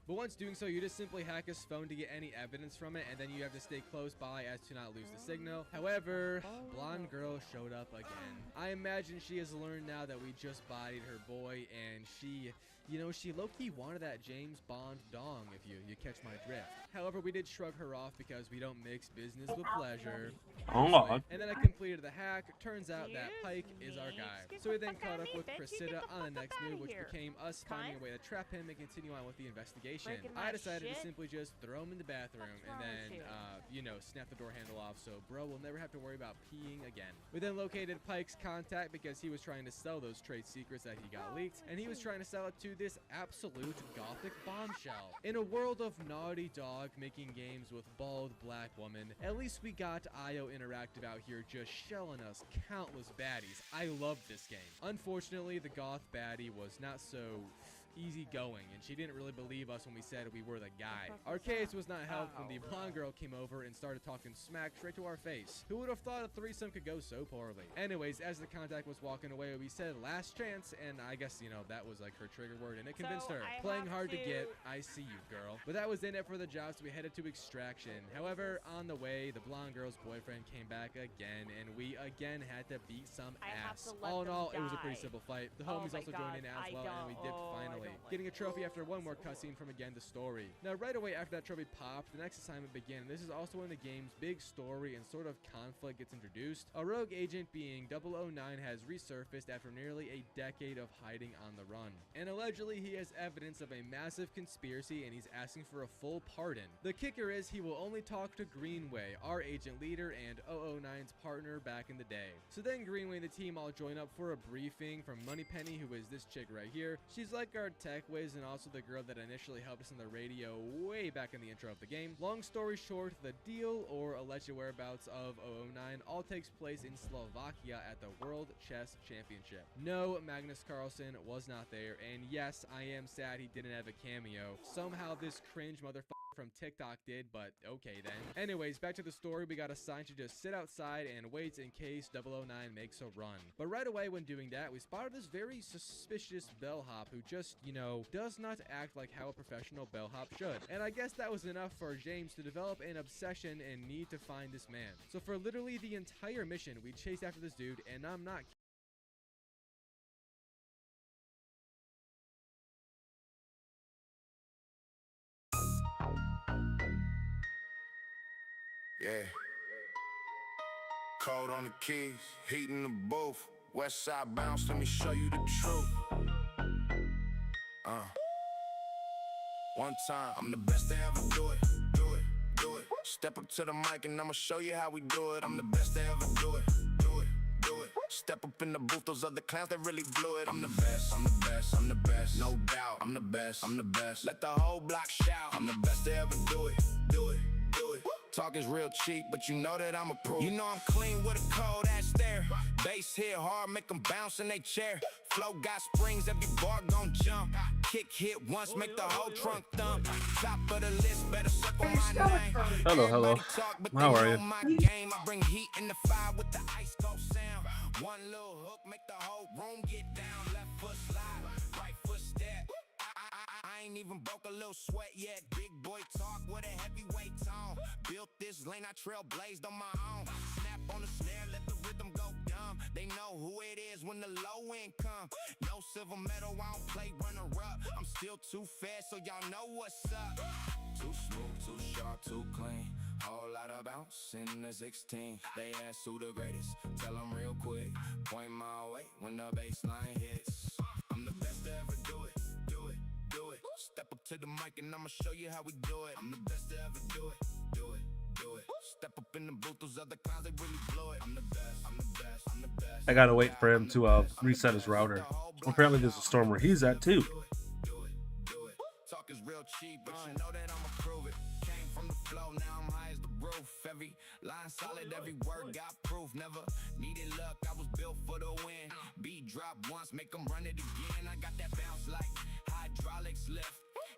But once doing so, you just simply hack his phone to get any evidence from it, and then you have to stay close by as to not lose the signal. However, blonde girl showed up again. I imagine she has learned now that we just bodied her boy, and she low-key wanted that James Bond dong, if you catch my drift. However, we did shrug her off because we don't mix business with pleasure. Oh. And then I completed the hack. Turns out that Pike is our guy. So we then caught up with Cressida on the next move, which became us finding a way to trap him and continue on with the investigation. I decided to simply just throw him in the bathroom and then, snap the door handle off so bro will never have to worry about peeing again. We then located Pike's contact because he was trying to sell those trade secrets that he got leaked, and he was trying to sell it to this absolute gothic bombshell. In a world of Naughty Dog making games with bald black woman, at least we got IO Interactive out here just shelling us countless baddies. I love this game. Unfortunately, the goth baddie was not so easygoing, and she didn't really believe us when we said we were the guy. Our case was not helped when the blonde girl came over and started talking smack straight to our face. Who would have thought a threesome could go so poorly? Anyways, as the contact was walking away, we said last chance, and I guess, that was like her trigger word, and it convinced her. Playing hard to get, I see you, girl. But that was in it for the job, so we headed to extraction. However, on the way, the blonde girl's boyfriend came back again, and we again had to beat some ass. All in all, it was a pretty simple fight. The homies also joined in as well, and we dipped finally, getting a trophy after one more cutscene from again the story. Now right away after that trophy popped, the next assignment began. This is also when the game's big story and sort of conflict gets introduced. A rogue agent being 009 has resurfaced after nearly a decade of hiding on the run, and allegedly he has evidence of a massive conspiracy and he's asking for a full pardon. The kicker is he will only talk to Greenway, our agent leader and 009's partner back in the day. So then Greenway and the team all join up for a briefing from Moneypenny, who is this chick right here. She's like our tech whiz and also the girl that initially helped us on the radio way back in the intro of the game. Long story short, the deal or alleged whereabouts of 009 all takes place in Slovakia at the World Chess Championship. No, Magnus Carlsen was not there, and yes, I am sad he didn't have a cameo. Somehow this cringe motherfucker from TikTok did, but okay then. Anyways, back to the story. We got assigned to just sit outside and wait in case 009 makes a run. But right away when doing that, we spotted this very suspicious bellhop who just, does not act like how a professional bellhop should. And I guess that was enough for James to develop an obsession and need to find this man. So for literally the entire mission, we chased after this dude, and I'm not Yeah. Cold on the keys, heat in the booth. West side bounce, let me show you the truth. One time, I'm the best to ever do it. Do it, do it. Step up to the mic and I'ma show you how we do it. I'm the best to ever do it. Do it, do it. Step up in the booth, those other clowns that really blew it. I'm the best, I'm the best, I'm the best. No doubt, I'm the best, I'm the best. Let the whole block shout. I'm the best to ever do it. Do it, do it. Talk is real cheap, but you know that I'm a pro. You know I'm clean with a cold ass stare. Bass hit hard, make them bounce in they chair. Flow got springs, every bar gon' jump. Kick hit once, make the whole trunk thump. Top of the list, better suck on my name. Hello. How are you? My game, I bring heat in the fire with the ice cold sound. One little hook, make the whole room get down. Left foot slide, right foot step. I ain't even broke a little sweat yet. Big boy talk with a heavyweight tone. Built this lane, I trailblazed on my own. Snap on the snare, let the rhythm go dumb. They know who it is when the low end come. No silver medal, I don't play runner up. I'm still too fast, so y'all know what's up. Too smooth, too sharp, too clean. Whole lot of bounce in the 16. They ask who the greatest, tell them real quick. Point my way when the baseline hits. I'm the best to ever do it. Do it. Step up to the mic and I'ma show you how we do it. I'm the best to ever do it. Do it. Do it. Step up in the booth, those other clowns, they really blow it. I'm the best. I'm the best. I'm the best. I gotta wait for him to reset his router. Apparently there's a storm where he's at too. Do it. Talk is real cheap, but you know that I'ma prove it. Came from the flow, now I'm high as the roof. Every line solid, every word got proof. Never needed luck, I was built for the win. Beat drop once, make them run it again. I got that bounce like hydraulics lift.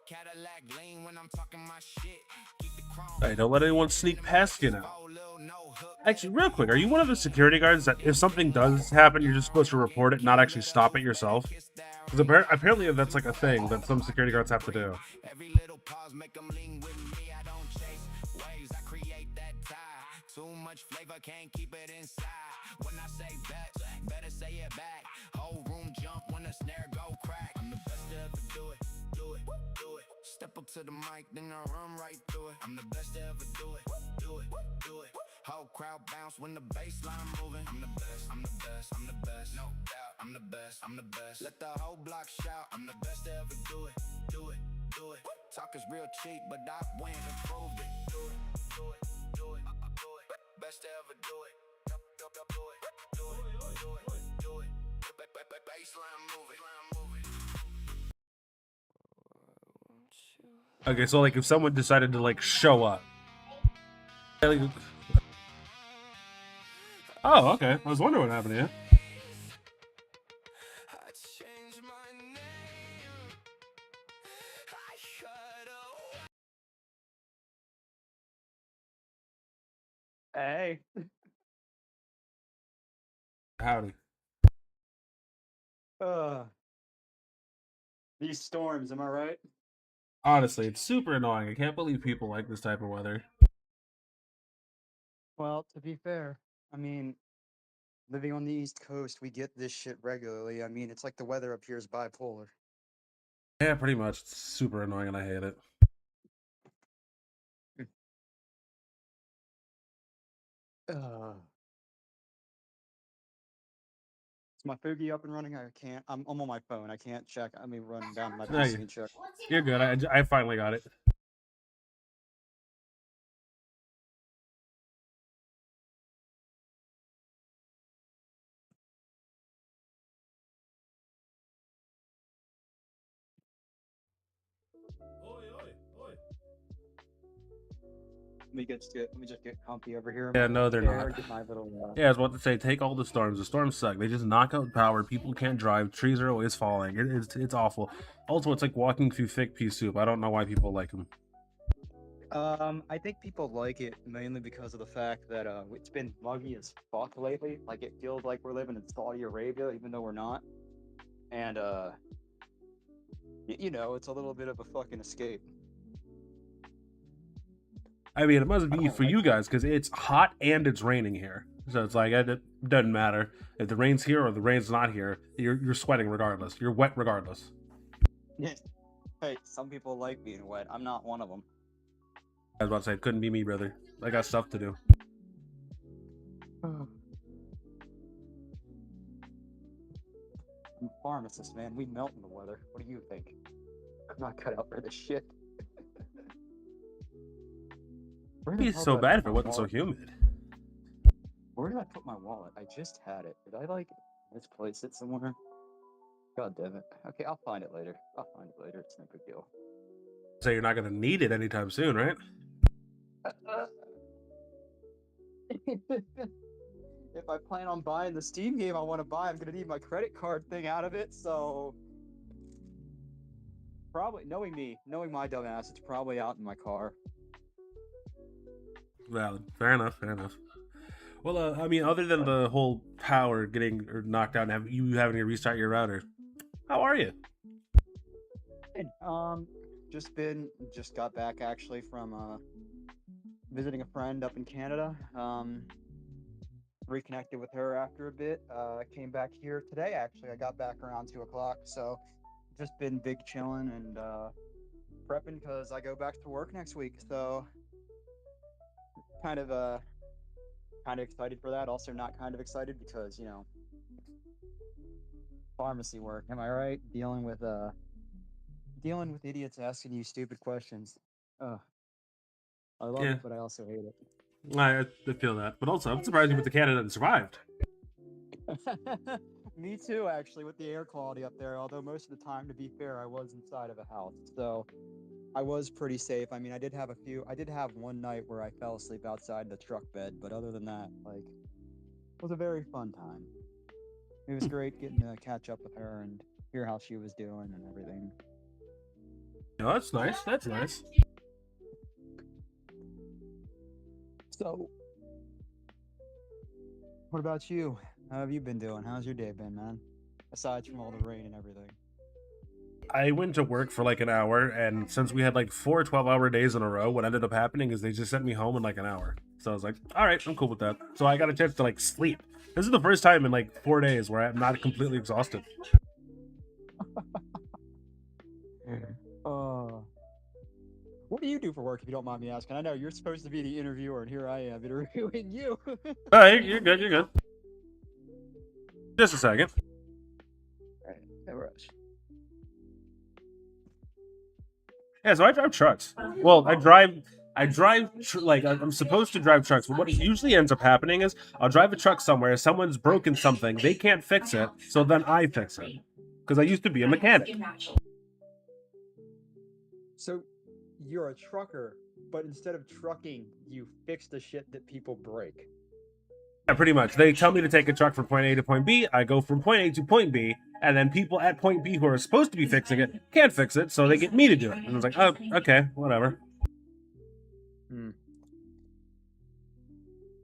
Cadillac lean when I'm talking my shit. Keep the chrome. Hey, don't let anyone sneak past you now. Actually, real quick, are you one of the security guards that if something does happen, you're just supposed to report it, not actually stop it yourself? Because apparently that's like a thing that some security guards have to do. Every little pause make them lean with me. I don't chase waves, I create that tie. Too much flavor, can't keep it inside. When I say bet, better say it back. Whole room jump when the snare go crack. I'm the best to ever do it, do it, do it. Step up to the mic, then I run right through it. I'm the best to ever do it, do it, do it. Whole crowd bounce when the bass line moving. I'm the best, I'm the best, I'm the best, no doubt. I'm the best, I'm the best. Let the whole block shout. I'm the best to ever do it, do it, do it. Talk is real cheap, but I went and proved it. Do it, do it, do it, do it. Best to ever do it. Do it, do it, do it, do it. Baseline moving. Okay, so like if someone decided to like show up. Like, oh, okay. I was wondering what happened to you. Hey. Howdy. These storms, am I right? Honestly, it's super annoying. I can't believe people like this type of weather. Well, to be fair, I mean, living on the East Coast, we get this shit regularly. I mean, it's like the weather up here is bipolar. Yeah, pretty much. It's super annoying and I hate it. Is my Fugi up and running? I can't. I'm on my phone. I can't check. I mean, run down to my No, PC and check. You're good. I finally got it. Let me just get comfy over here. Yeah, no, they're not. Get my little, Yeah, I was about to say, take all the storms. The storms suck. They just knock out power. People can't drive. Trees are always falling. It's awful. Also, it's like walking through thick pea soup. I don't know why people like them. I think people like it mainly because of the fact that it's been muggy as fuck lately. Like it feels like we're living in Saudi Arabia, even though we're not. And you know, it's a little bit of a fucking escape. I mean, it must be for you guys because it's hot and it's raining here. So it's like it doesn't matter if the rain's here or the rain's not here. You're sweating regardless. You're wet regardless. Yeah. Hey, some people like being wet. I'm not one of them. I was about to say, it couldn't be me, brother. I got stuff to do. I'm a pharmacist, man. We melt in the weather. What do you think? I'm not cut out for this shit. It's so bad if it wasn't so humid. Where did I put my wallet? I just had it. Did I like misplace it somewhere? God damn it. Okay, I'll find it later. It's no big deal. So you're not gonna need it anytime soon, right? If I plan on buying the Steam game I want to buy, I'm gonna need my credit card thing out of it, so probably knowing my dumb ass, it's probably out in my car. Valid. Fair enough. Well, I mean, other than the whole power getting knocked out and you having to restart your router, how are you? Just got back actually from visiting a friend up in Canada. Reconnected with her after a bit. Came back here today actually. I got back around 2 o'clock, so just been big chilling and prepping because I go back to work next week. So kind of excited for that. Also not kind of excited because, you know, pharmacy work. Am I right? Dealing with idiots asking you stupid questions. I love it, but I also hate it. I feel that, but also I'm surprised you went to Canada and survived. Me too, actually, with the air quality up there. Although most of the time, to be fair, I was inside of a house, so I was pretty safe. I mean, I did have one night where I fell asleep outside the truck bed, but other than that, like, it was a very fun time. It was great getting to catch up with her and hear how she was doing and everything. No, that's nice. That's nice. So, what about you? How have you been doing? How's your day been, man? Aside from all the rain and everything. I went to work for like an hour, and since we had like 4 12-hour days in a row, what ended up happening is they just sent me home in like an hour. So I was like, all right, I'm cool with that. So I got a chance to like sleep. This is the first time in like 4 days where I'm not completely exhausted. What do you do for work, if you don't mind me asking? I know you're supposed to be the interviewer, and here I am interviewing you. Oh, you're good, you're good. Just a second. Alright, no rush. Yeah, so I drive trucks. Well, like, I'm supposed to drive trucks, but what usually ends up happening is I'll drive a truck somewhere, someone's broken something, they can't fix it, so then I fix it. Because I used to be a mechanic. So, you're a trucker, but instead of trucking, you fix the shit that people break. Yeah, pretty much. They tell me to take a truck from point A to point B, I go from point A to point B, and then people at point B who are supposed to be fixing it can't fix it, so they get me to do it. And it's like, oh, okay, whatever.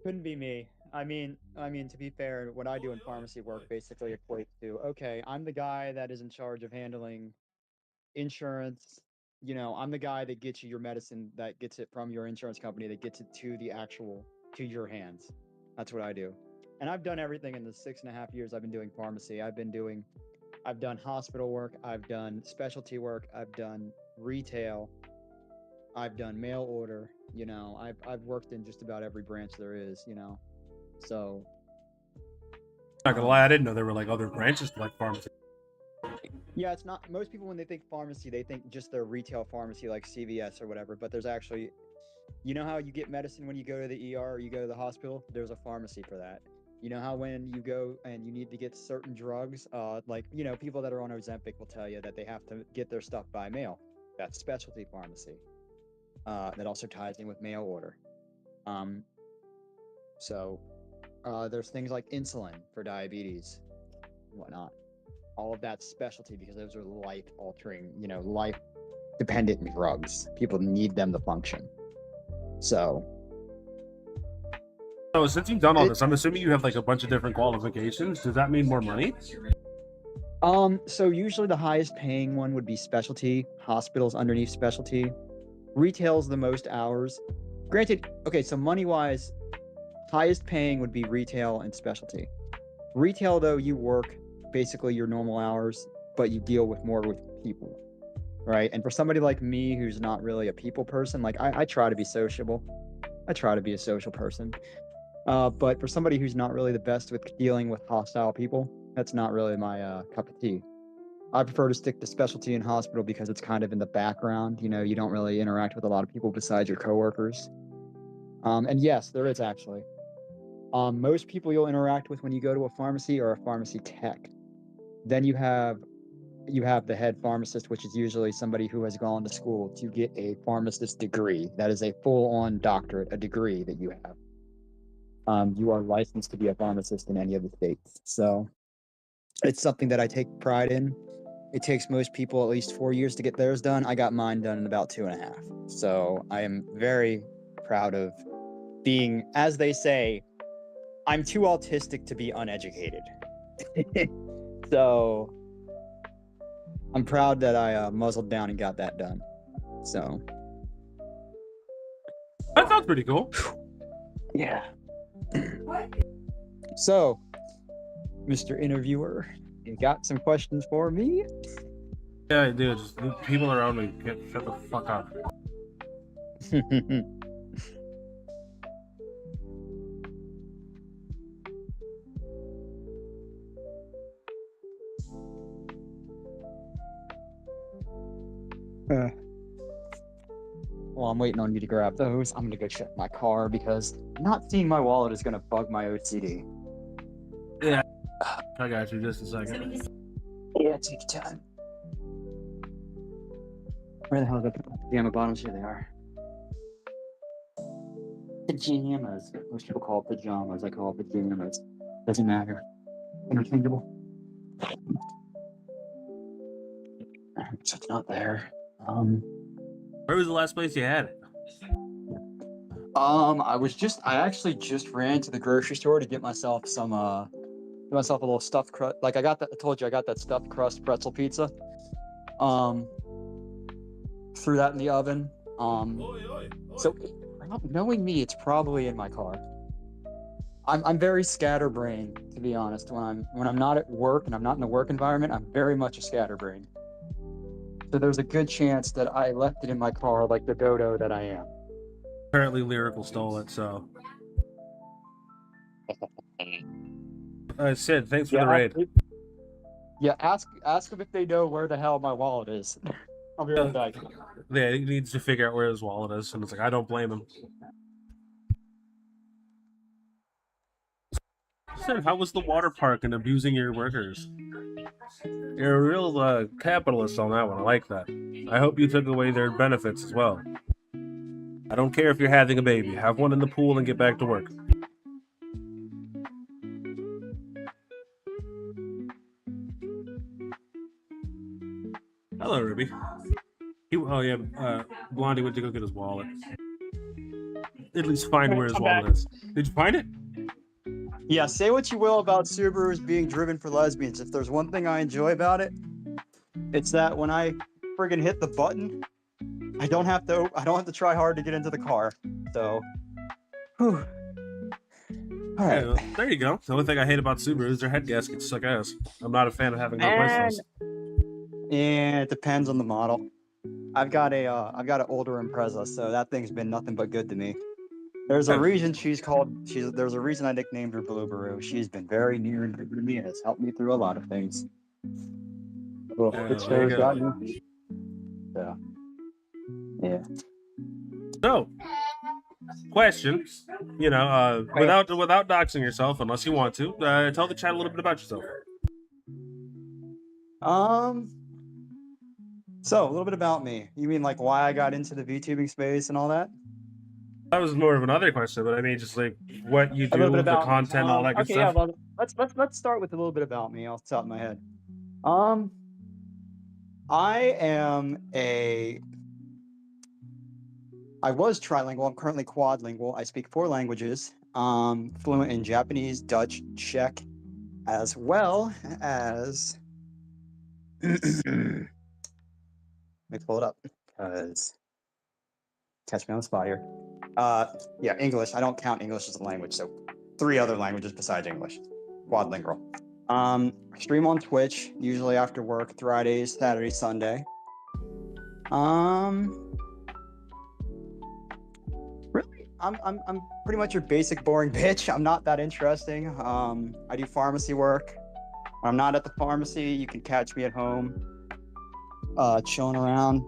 Couldn't be me. I mean, to be fair, what I do in pharmacy work basically equates to, okay, I'm the guy that is in charge of handling insurance. You know, I'm the guy that gets you your medicine, that gets it from your insurance company, that gets it to your hands. That's what I do. And I've done everything in the 6.5 years I've been doing pharmacy. I've done hospital work, I've done specialty work, I've done retail, I've done mail order, you know, I've worked in just about every branch there is, you know. So Not gonna lie, I didn't know there were like other branches to like pharmacy. yeah, it's not, most people when they think pharmacy, they think just their retail pharmacy like CVS or whatever, but there's actually, you know how you get medicine when you go to the ER or you go to the hospital? There's a pharmacy for that. You know how when you go and you need to get certain drugs, like, you know, people that are on Ozempic will tell you that they have to get their stuff by mail. That's specialty pharmacy. That also ties in with mail order. So there's things like insulin for diabetes and whatnot. All of that's specialty because those are life-altering, you know, life-dependent drugs. People need them to function. So since you've done all this, I'm assuming you have like a bunch of different qualifications. Does that mean more money? So usually the highest paying one would be specialty, hospitals underneath specialty. Retail's the most hours. Granted, okay, so money-wise, highest paying would be retail and specialty. Retail, though, you work basically your normal hours, but you deal with more with people, right? And for somebody like me who's not really a people person, like I try to be sociable. I try to be a social person. But for somebody who's not really the best with dealing with hostile people, that's not really my cup of tea. I prefer to stick to specialty and hospital because it's kind of in the background. You know, you don't really interact with a lot of people besides your coworkers. And yes, there is actually. Most people you'll interact with when you go to a pharmacy are a pharmacy tech. Then you have the head pharmacist, which is usually somebody who has gone to school to get a pharmacist degree. That is a full-on doctorate, a degree that you have. You are licensed to be a pharmacist in any of the states. So it's something that I take pride in. It takes most people at least 4 years to get theirs done. I got mine done in about 2.5. So I am very proud of being, as they say, I'm too autistic to be uneducated. So I'm proud that I muzzled down and got that done. So that sounds pretty cool. Yeah. So, Mr. Interviewer, you got some questions for me? Yeah, I do. Just the people around me can't shut the fuck up. Well, I'm waiting on you to grab those. I'm gonna go check my car because not seeing my wallet is gonna bug my OCD. Yeah. I got you. Just a second. Yeah, take your time. Where the hell are the pajama bottoms? Here they are. Pajamas. Most people call it pajamas. I call it pajamas. Doesn't matter. Interchangeable. So it's not there. Where was the last place you had it? I actually just ran to the grocery store to get myself some, a little stuffed crust. Like I told you I got that stuffed crust pretzel pizza. Threw that in the oven. So knowing me, it's probably in my car. I'm very scatterbrained, to be honest. When I'm not at work and I'm not in a work environment, I'm very much a scatterbrain. So there's a good chance that I left it in my car like the dodo that I am. Apparently Lyrical stole it, so. Sid, thanks for the raid. Ask them if they know where the hell my wallet is. I'll be right back. Yeah, he needs to figure out where his wallet is, and it's like, I don't blame him. Sid, how was the water park and abusing your workers? You're a real capitalist on that one. I like that. I hope you took away their benefits as well. I don't care if you're having a baby. Have one in the pool and get back to work. Hello, Ruby. Blondie went to go get his wallet. At least find where his wallet is. Did you find it? Yeah, say what you will about Subarus being driven for lesbians. If there's one thing I enjoy about it, it's that when I friggin' hit the button, I don't have to try hard to get into the car. So, whew. All right. Yeah, well, there you go. The only thing I hate about Subaru is their head gaskets suck ass. I'm not a fan of having to replace those. And it depends on the model. I've got an older Impreza, so that thing's been nothing but good to me. There's a reason there's a reason I nicknamed her Blueberry. She's been very near and dear to me and has helped me through a lot of things. Well, yeah. So, question, without doxing yourself, unless you want to, tell the chat a little bit about yourself. So a little bit about me. You mean like why I got into the VTubing space and all that? That was more of another question, but I mean just like what you do, the content, all that good stuff. Yeah, well, let's start with a little bit about me off the top of my head. I was trilingual. I'm currently quadlingual. I speak 4 languages. Fluent in Japanese, Dutch, Czech, as well as. Let me pull it up because catch me on the spot here. Yeah, English. I don't count English as a language, so 3 other languages besides English. Quadlingual. Stream on Twitch, usually after work, Fridays, Saturday, Sunday. Really, I'm pretty much your basic boring bitch. I'm not that interesting. I do pharmacy work. When I'm not at the pharmacy, you can catch me at home. Chilling around,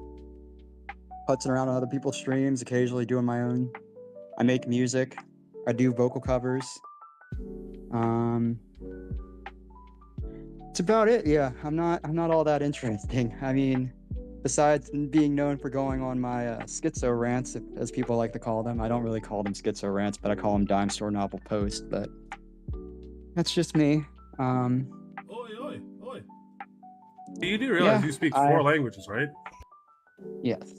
putzing around on other people's streams, occasionally doing my own. I make music. I do vocal covers. It's about it. Yeah, I'm not all that interesting. I mean, besides being known for going on my schizo rants, as people like to call them. I don't really call them schizo rants, but I call them dime store novel posts. But that's just me. You do realize you speak 4 languages, right? Yes.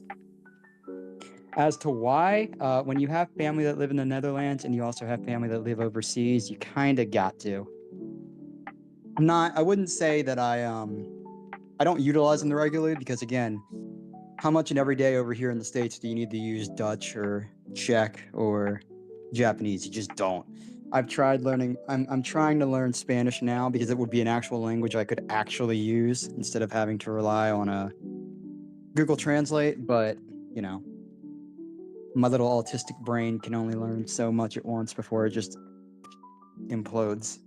As to why, when you have family that live in the Netherlands and you also have family that live overseas, you kind of got to. I wouldn't say that I don't utilize them regularly because, again, how much in every day over here in the States do you need to use Dutch or Czech or Japanese? You just don't. I've tried learning. I'm trying to learn Spanish now because it would be an actual language I could actually use instead of having to rely on a Google Translate. But my little autistic brain can only learn so much at once before it just implodes.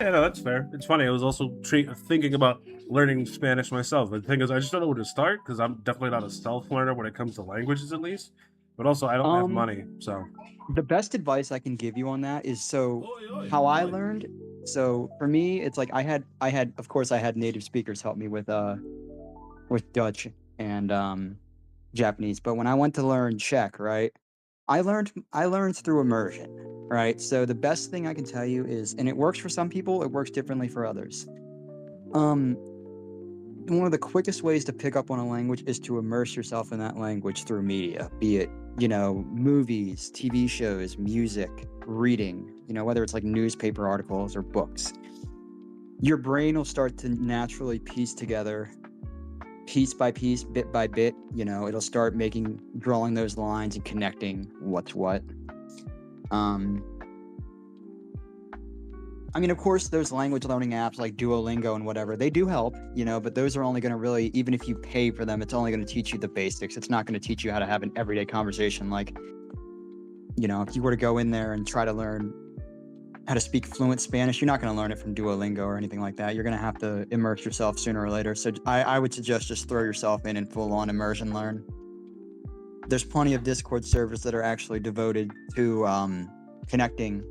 Yeah, no, that's fair. It's funny. I was also thinking about learning Spanish myself. The thing is, I just don't know where to start because I'm definitely not a self-learner when it comes to languages, at least. But also, I don't have money, so. The best advice I can give you on that is how I learned. So for me, it's like I had of course I had native speakers help me with Dutch and Japanese. But when I went to learn Czech, right, I learned through immersion, right? So the best thing I can tell you is, and it works for some people, it works differently for others. One of the quickest ways to pick up on a language is to immerse yourself in that language through media, be it movies, TV shows, music, reading, whether it's like newspaper articles or books. Your brain will start to naturally piece together piece by piece, bit by bit, you know, it'll start drawing those lines and connecting what's what. I mean, of course, those language learning apps like Duolingo and whatever, they do help, you know, but those are only going to really, even if you pay for them, it's only going to teach you the basics. It's not going to teach you how to have an everyday conversation. Like, you know, if you were to go in there and try to learn how to speak fluent Spanish, you're not going to learn it from Duolingo or anything like that. You're going to have to immerse yourself sooner or later. So I would suggest just throw yourself in and full on immersion learn. There's plenty of Discord servers that are actually devoted to connecting.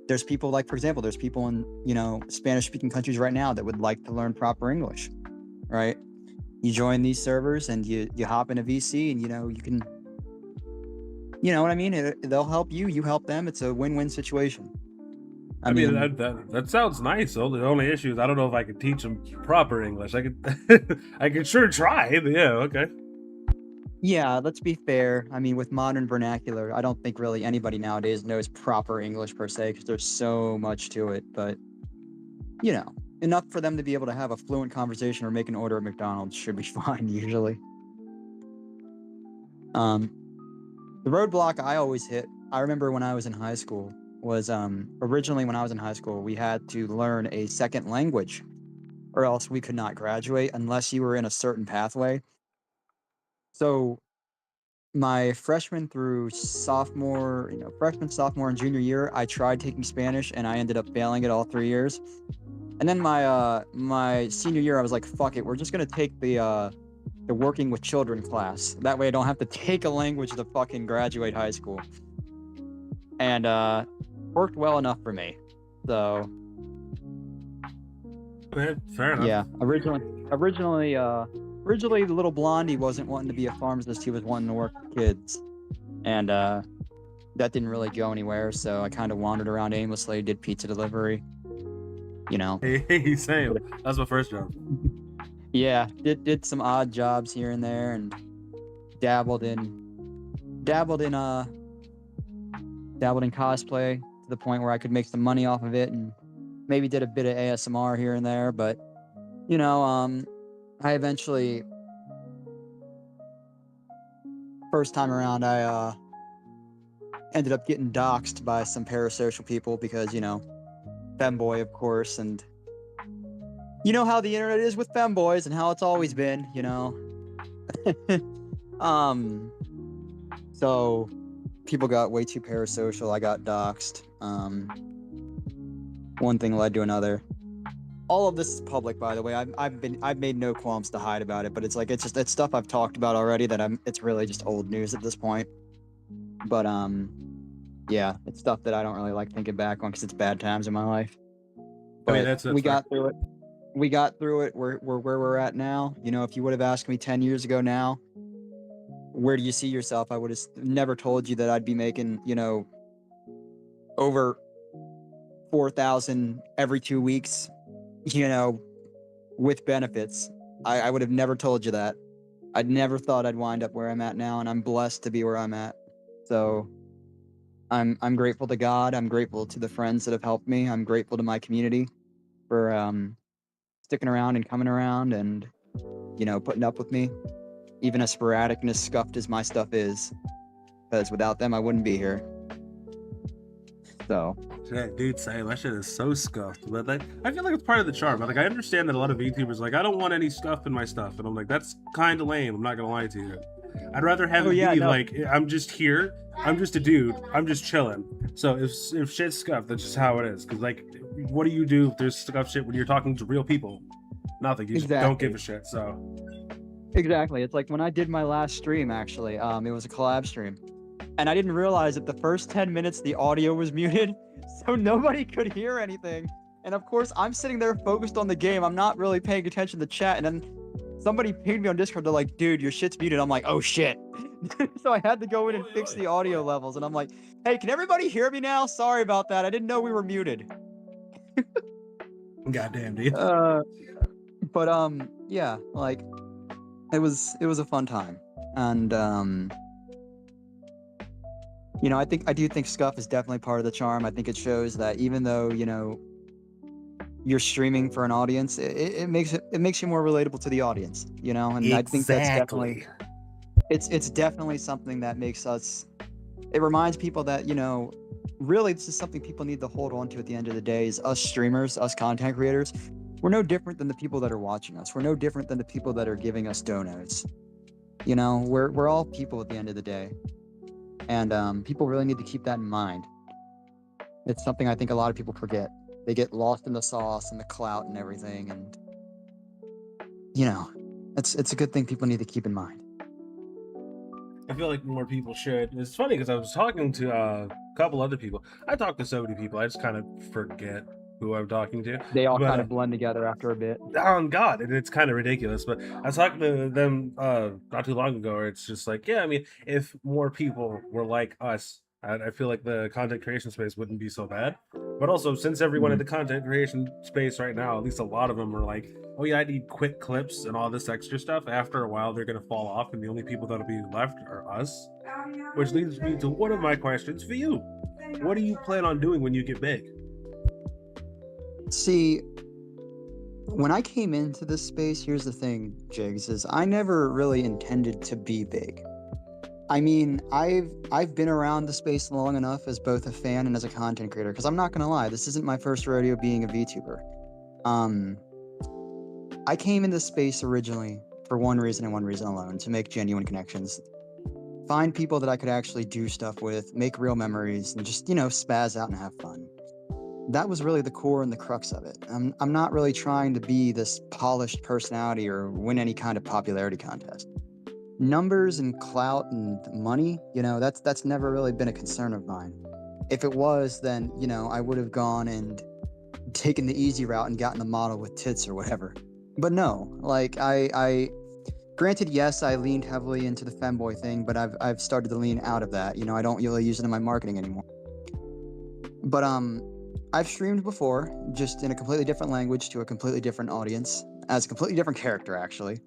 There's people like, for example, there's people in, you know, Spanish speaking countries right now that would like to learn proper English, right? You join these servers and you hop in a VC and, you know, you can, you know what I mean? They'll help you, you help them. It's a win-win situation. I mean that sounds nice. The only issue is I don't know if I could teach them proper English. I could I could sure try. But yeah, okay. Yeah, let's be fair. I mean, with modern vernacular, I don't think really anybody nowadays knows proper English per se, because there's so much to it. But, you know, enough for them to be able to have a fluent conversation or make an order at McDonald's should be fine, usually. The roadblock I always hit, I remember when I was in high school, was originally when I was in high school, we had to learn a second language, or else we could not graduate unless you were in a certain pathway. So my freshman, sophomore, and junior year, I tried taking Spanish and I ended up failing it all 3 years. And then my senior year, I was like, fuck it, we're just gonna take the working with children class. That way I don't have to take a language to fucking graduate high school. And worked well enough for me. So fair enough. yeah, originally the little blondie wasn't wanting to be a pharmacist. He was wanting to work with kids. And that didn't really go anywhere. So I kind of wandered around aimlessly, did pizza delivery, you know. Hey, same. That's my first job. Yeah, did some odd jobs here and there, and dabbled in cosplay to the point where I could make some money off of it, and maybe did a bit of ASMR here and there. But, you know, I eventually, first time around, I ended up getting doxxed by some parasocial people because, you know, femboy, of course, and you know how the internet is with femboys and how it's always been, you know. So people got way too parasocial. I got doxxed. One thing led to another. All of this is public, by the way. I've made no qualms to hide about it, but it's stuff I've talked about already that it's really just old news at this point. But yeah, it's stuff that I don't really like thinking back on because it's bad times in my life. But I mean, we got through it. We got through it. We're where we're at now. You know, if you would have asked me 10 years ago now, where do you see yourself? I would have never told you that I'd be making, you know, over 4,000 every 2 weeks, you know, with benefits. I would have never told you that. I'd never thought I'd wind up where I'm at now, and I'm blessed to be where I'm at. So I'm grateful to God. I'm grateful to the friends that have helped me. I'm grateful to my community for sticking around and coming around and, you know, putting up with me, even as sporadic and as scuffed as my stuff is, because without them I wouldn't be here. So dude, same. That shit is so scuffed, but like, I feel like it's part of the charm. Like, I understand that a lot of VTubers are like, I don't want any stuff in my stuff, and I'm like, that's kind of lame. I'm not gonna lie to you. I'd rather have it be like, I'm just here, I'm just a dude, I'm just chilling. So if shit's scuffed, that's just how it is. Because like, what do you do if there's scuffed shit when you're talking to real people? Nothing. You just don't give a shit. So exactly. It's like when I did my last stream, actually, it was a collab stream, and I didn't realize that the first 10 minutes the audio was muted, so nobody could hear anything. And of course, I'm sitting there focused on the game. I'm not really paying attention to the chat, and then somebody pinged me on Discord. They're like, dude, your shit's muted. I'm like, oh shit. So I had to go in and fix the audio levels, and I'm like, hey, can everybody hear me now? Sorry about that. I didn't know we were muted. Goddamn, dude. But yeah, like, it was a fun time. And you know, I do think scuff is definitely part of the charm. I think it shows that even though, you know, you're streaming for an audience, it makes you more relatable to the audience, you know. And I think that's definitely it's definitely something that makes us. It reminds people that, you know, really this is something people need to hold on to at the end of the day. Is us streamers, us content creators, we're no different than the people that are watching us. We're no different than the people that are giving us donuts. You know, we're all people at the end of the day, and people really need to keep that in mind. It's something I think a lot of people forget. They get lost in the sauce and the clout and everything, and you know, it's a good thing people need to keep in mind. I feel like more people should. It's funny because I was talking to a couple other people. I talk to so many people, I just kind of forget who I'm talking to. They all kind of blend together after a bit. On God, and it's kind of ridiculous. But I was talking to them not too long ago, where it's just like, yeah, I mean, if more people were like us, I feel like the content creation space wouldn't be so bad. But also, since everyone in the content creation space right now, at least a lot of them are like, oh yeah, I need quick clips and all this extra stuff. After a while, they're going to fall off, and the only people that'll be left are us. Which leads me to one of my questions for you. What do you plan on doing when you get big? See, when I came into this space, here's the thing, Jigs, is I never really intended to be big. I mean, I've been around the space long enough as both a fan and as a content creator, because I'm not gonna lie, this isn't my first rodeo being a VTuber. I came into space originally for one reason and one reason alone: to make genuine connections, find people that I could actually do stuff with, make real memories, and just, you know, spaz out and have fun. That was really the core and the crux of it. I'm not really trying to be this polished personality or win any kind of popularity contest. Numbers and clout and money, you know, that's never really been a concern of mine. If it was, then, you know, I would have gone and taken the easy route and gotten a model with tits or whatever. But no, like I granted, yes, I leaned heavily into the femboy thing, but I've started to lean out of that. You know, I don't really use it in my marketing anymore. But I've streamed before, just in a completely different language to a completely different audience, as a completely different character, actually.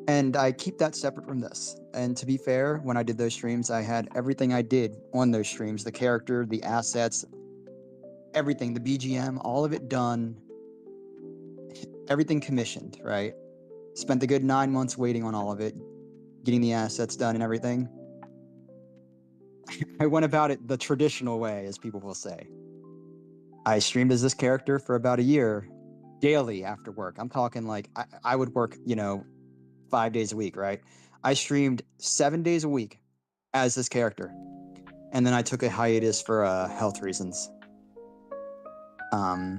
And I keep that separate from this. And to be fair, when I did those streams, I had everything I did on those streams, the character, the assets, everything, the BGM, all of it done, everything commissioned, right? Spent a good 9 months waiting on all of it, getting the assets done and everything. I went about it the traditional way, as people will say. I streamed as this character for about a year, daily after work. I'm talking like I would work, you know, 5 days a week, right? I streamed 7 days a week as this character. And then I took a hiatus for health reasons. I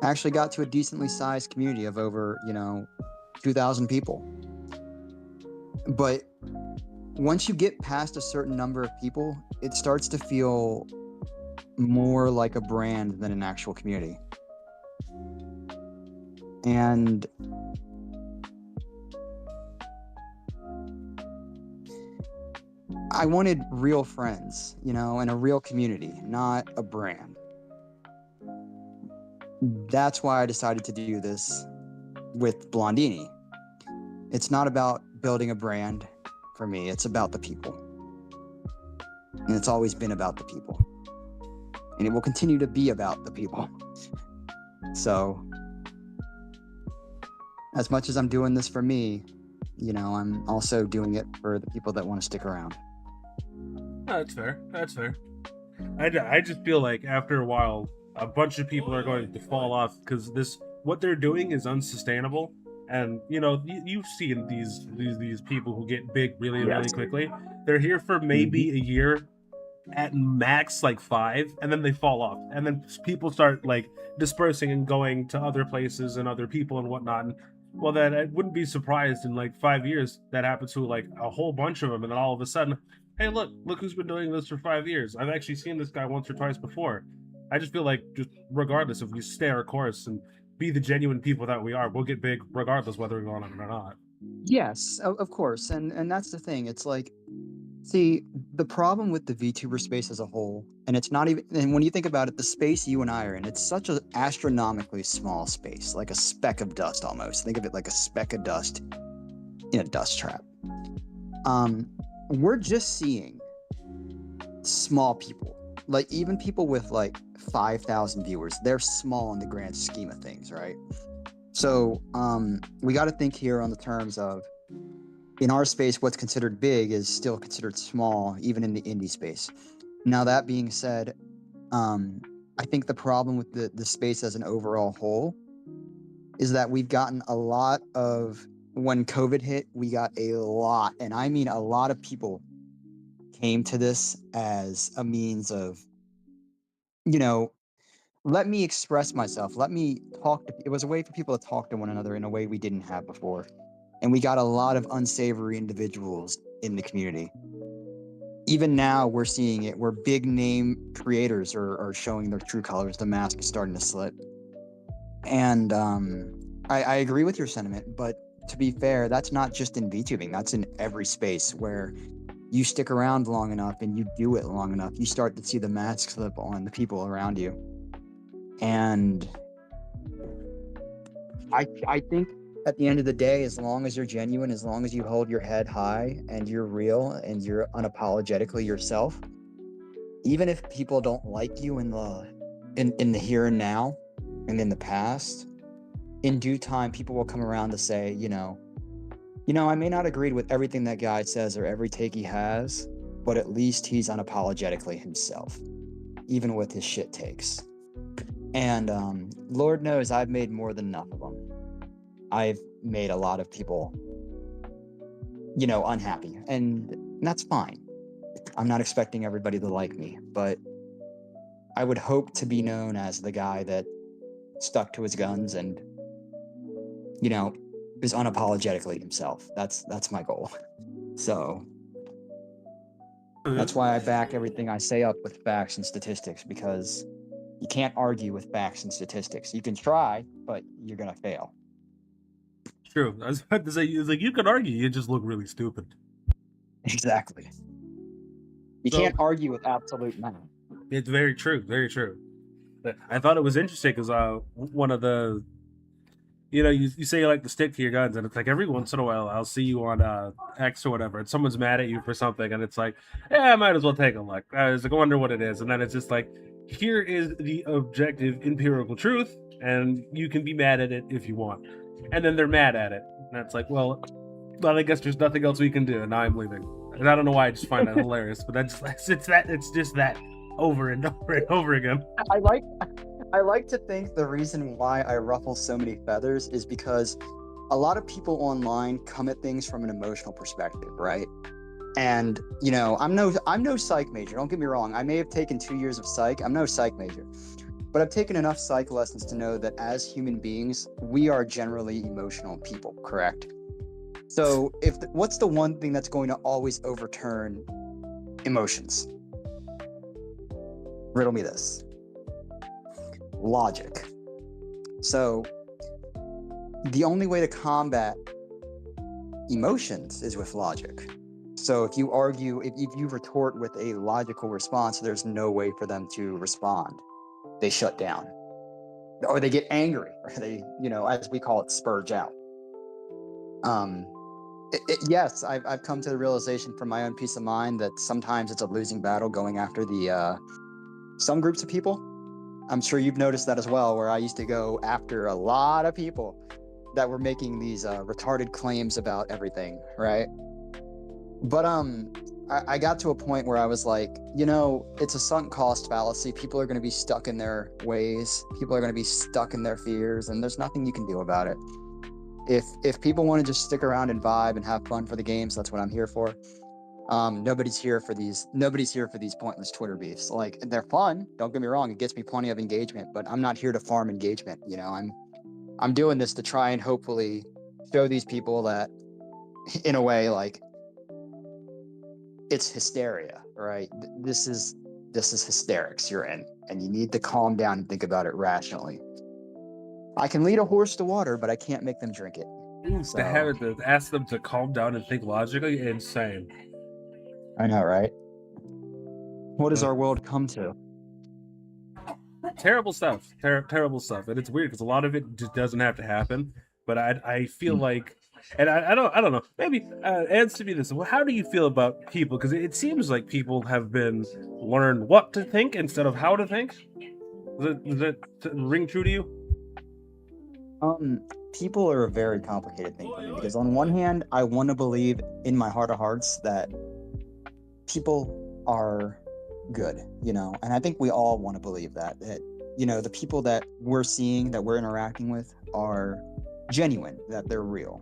actually got to a decently sized community of over, you know, 2,000 people. But once you get past a certain number of people, it starts to feel more like a brand than an actual community. And I wanted real friends, you know, and a real community, not a brand. That's why I decided to do this with Blondini. It's not about building a brand for me, it's about the people. And it's always been about the people. And it will continue to be about the people. So, as much as I'm doing this for me, you know, I'm also doing it for the people that want to stick around. That's fair. That's fair. I just feel like after a while, a bunch of people are going to fall off because what they're doing is unsustainable. And you know, you've seen these people who get big really quickly. They're here for maybe a year, at max like 5, and then they fall off. And then people start like dispersing and going to other places and other people and whatnot. And, well, then I wouldn't be surprised in like 5 years that happens to like a whole bunch of them, and then all of a sudden, hey, look who's been doing this for 5 years. I've actually seen this guy once or twice before. I just feel like, just regardless, if we stay our course and be the genuine people that we are, we'll get big regardless whether we go on it or not. Yes, of course. And that's the thing. It's like, see, the problem with the VTuber space as a whole, and it's not even, and when you think about it, the space you and I are in, it's such an astronomically small space, like a speck of dust almost. Think of it like a speck of dust in a dust trap. We're just seeing small people. like even people with like 5,000 viewers, they're small in the grand scheme of things, right? So we got to think here on the terms of, in our space, what's considered big is still considered small, even in the indie space. Now, that being said, I think the problem with the space as an overall whole is that we've gotten a lot of, when COVID hit, we got a lot, and I mean a lot of people came to this as a means of, you know, let me express myself. Let me talk to, it was a way for people to talk to one another in a way we didn't have before. And we got a lot of unsavory individuals in the community. Even now we're seeing it where big name creators are showing their true colors. The mask is starting to slip. And I agree with your sentiment, but to be fair, that's not just in VTubing. That's in every space where you stick around long enough and you do it long enough, you start to see the mask slip on the people around you. And I think at the end of the day, as long as you're genuine, as long as you hold your head high and you're real and you're unapologetically yourself, even if people don't like you in the here and now and in the past, in due time, people will come around to say, you know, I may not agree with everything that guy says or every take he has, but at least he's unapologetically himself, even with his shit takes. And Lord knows I've made more than enough of them. I've made a lot of people, you know, unhappy, and that's fine. I'm not expecting everybody to like me, but I would hope to be known as the guy that stuck to his guns and, you know, is unapologetically himself. That's my goal. So that's why I back everything I say up with facts and statistics, because you can't argue with facts and statistics. You can try, but you're gonna fail. True. I was about to say, it's like, you could argue, you just look really stupid. Exactly. You can't argue with absolute math. It's very true. Very true. I thought it was interesting because one of the, you know, you say you like to stick to your guns, and it's like every once in a while I'll see you on X or whatever, and someone's mad at you for something, and it's like, yeah, I might as well take a look. I was like, I wonder what it is, and then it's just like, here is the objective empirical truth, and you can be mad at it if you want. And then they're mad at it, and it's like, well, I guess there's nothing else we can do, and now I'm leaving. And I don't know why I just find that hilarious, but it's just that over and over and over again. I like to think the reason why I ruffle so many feathers is because a lot of people online come at things from an emotional perspective, right? And, you know, I'm no psych major. Don't get me wrong. I may have taken 2 years of psych. I'm no psych major. But I've taken enough psych lessons to know that as human beings, we are generally emotional people, correct? So what's the one thing that's going to always overturn emotions? Riddle me this. Logic. So the only way to combat emotions is with logic. So if you argue, if you retort with a logical response, there's no way for them to respond. They shut down, or they get angry, or they, you know, as we call it, spurge out. Yes, I've come to the realization from my own peace of mind that sometimes it's a losing battle going after some groups of people. I'm sure you've noticed that as well, where I used to go after a lot of people that were making these retarded claims about everything, right? But I got to a point where I was like, you know, it's a sunk cost fallacy. People are going to be stuck in their ways. People are going to be stuck in their fears, and there's nothing you can do about it. If people want to just stick around and vibe and have fun for the games, that's what I'm here for. Nobody's here for these pointless Twitter beefs. Like, they're fun, don't get me wrong, it gets me plenty of engagement, but I'm not here to farm engagement. You know, I'm doing this to try and hopefully show these people that, in a way, like, it's hysteria, right? This is hysterics you're in, and you need to calm down and think about it rationally. I can lead a horse to water, but I can't make them drink it. So. To ask them to calm down and think logically, insane. I know, right? What does our world come to? Terrible stuff. Terrible stuff. And it's weird because a lot of it just doesn't have to happen. But I feel like And I don't know. Maybe answer me this. Well, how do you feel about people? Because it seems like people have been learned what to think instead of how to think. Does it ring true to you? People are a very complicated thing for me because on one hand, I want to believe in my heart of hearts that people are good, and I think we all want to believe that the people that we're seeing, that we're interacting with are genuine, that they're real.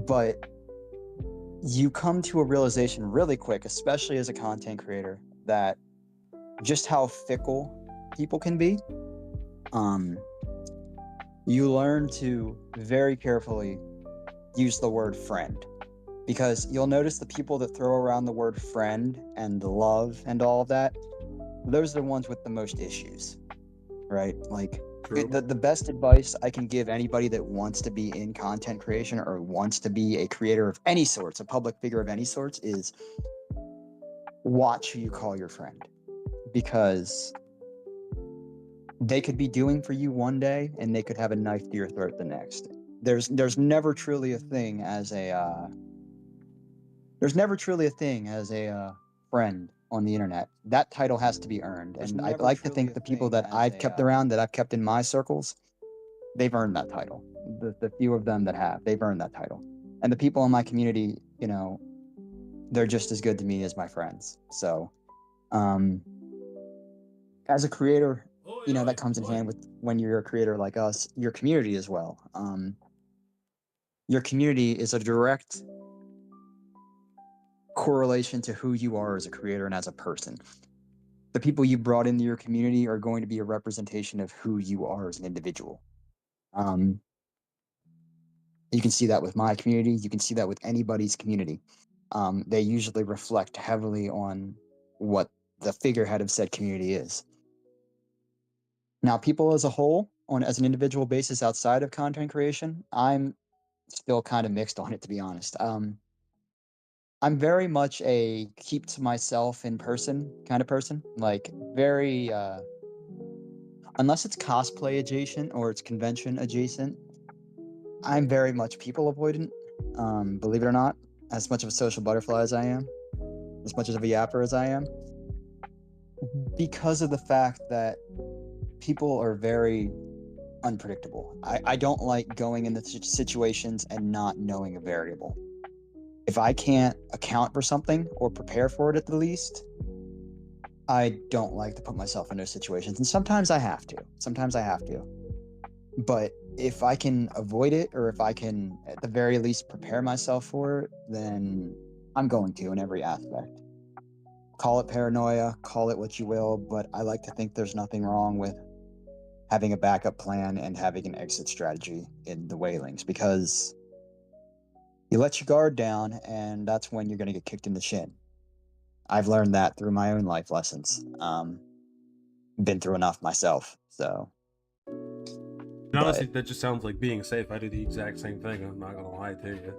But you come to a realization really quick, especially as a content creator, that just how fickle people can be. You learn to very carefully use the word friend, because you'll notice the people that throw around the word friend and love and all of that, those are the ones with the most issues, right? Like the best advice I can give anybody that wants to be in content creation or wants to be a creator of any sorts, a public figure of any sorts, is watch who you call your friend, because they could be doing for you one day and they could have a knife to your throat the next. There's never truly a thing as a friend on the internet. That title has to be earned, and I like to think the people that I've kept around, that I've kept in my circles, they've earned that title. The few of them that have, they've earned that title. And the people in my community, they're just as good to me as my friends. So, as a creator, that comes in hand with, when you're a creator like us, your community as well. Your community is a direct correlation to who you are as a creator and as a person. The people you brought into your community are going to be a representation of who you are as an individual. You can see that with my community. You can see that with anybody's community. They usually reflect heavily on what the figurehead of said community is. Now, people as a whole, as an individual basis outside of content creation, I'm still kind of mixed on it, to be honest. I'm very much a keep to myself in person kind of person. Like, very, unless it's cosplay adjacent or it's convention adjacent, I'm very much people avoidant. Believe it or not, as much of a social butterfly as I am, as much of a yapper as I am, because of the fact that people are very unpredictable. I don't like going into situations and not knowing a variable. If I can't account for something or prepare for it at the least, I don't like to put myself in those situations. And sometimes I have to. But if I can avoid it, or if I can at the very least prepare myself for it, then I'm going to in every aspect. Call it paranoia, call it what you will, but I like to think there's nothing wrong with having a backup plan and having an exit strategy in the whalings, because you let your guard down and that's when you're going to get kicked in the shin. I've learned that through my own life lessons. Been through enough myself, so. Honestly, that just sounds like being safe. I do the exact same thing. I'm not gonna lie to you.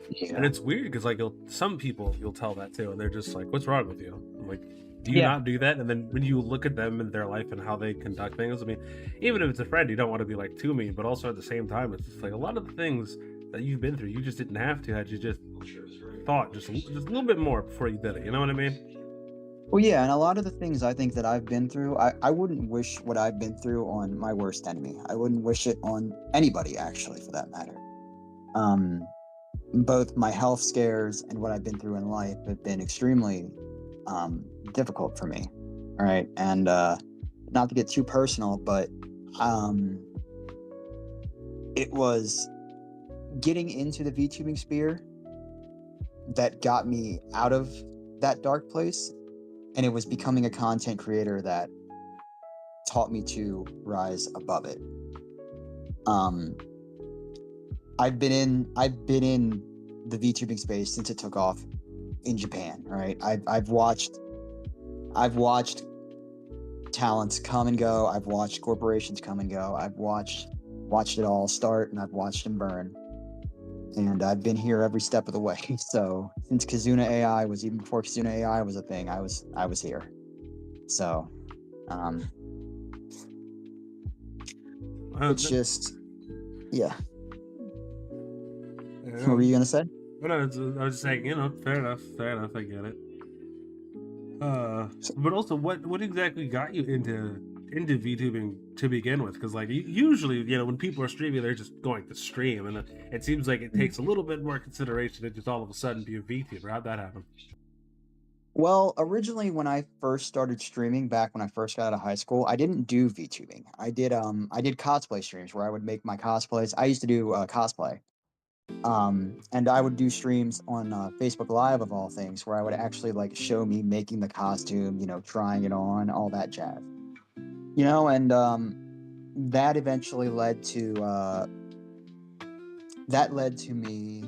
Yeah. And it's weird because like some people you'll tell that to, and they're just like, "What's wrong with you?" I'm like, "Do you not do that?" And then when you look at them and their life and how they conduct things, I mean, even if it's a friend, you don't want to be like too mean, but also at the same time, it's just like a lot of the things that you've been through, you just didn't have to. Had you just thought just a little bit more before you did it. You know what I mean? Well, yeah, and a lot of the things I think that I've been through, I wouldn't wish what I've been through on my worst enemy. I wouldn't wish it on anybody, actually, for that matter. Both my health scares and what I've been through in life have been extremely difficult for me. All right, and not to get too personal, but it was getting into the VTubing sphere that got me out of that dark place. And it was becoming a content creator that taught me to rise above it. I've been in the VTubing space since it took off in Japan, right? I've watched talents come and go. I've watched corporations come and go. I've watched it all start, and I've watched them burn. And I've been here every step of the way. So since Kizuna AI was, even before Kizuna AI was a thing, I was here. So, it's just, yeah. What were you gonna say? Well, no, I was just saying, fair enough, I get it. But also, what exactly got you into VTubing to begin with? Because like usually, when people are streaming, they're just going to stream, and it seems like it takes a little bit more consideration to just all of a sudden be a VTuber. How'd that happen? Well, originally when I first started streaming back when I first got out of high school, I didn't do VTubing. I did cosplay streams where I would make my cosplays. I used to do cosplay. And I would do streams on Facebook Live of all things where I would actually like show me making the costume, trying it on, all that jazz. And that eventually led to me.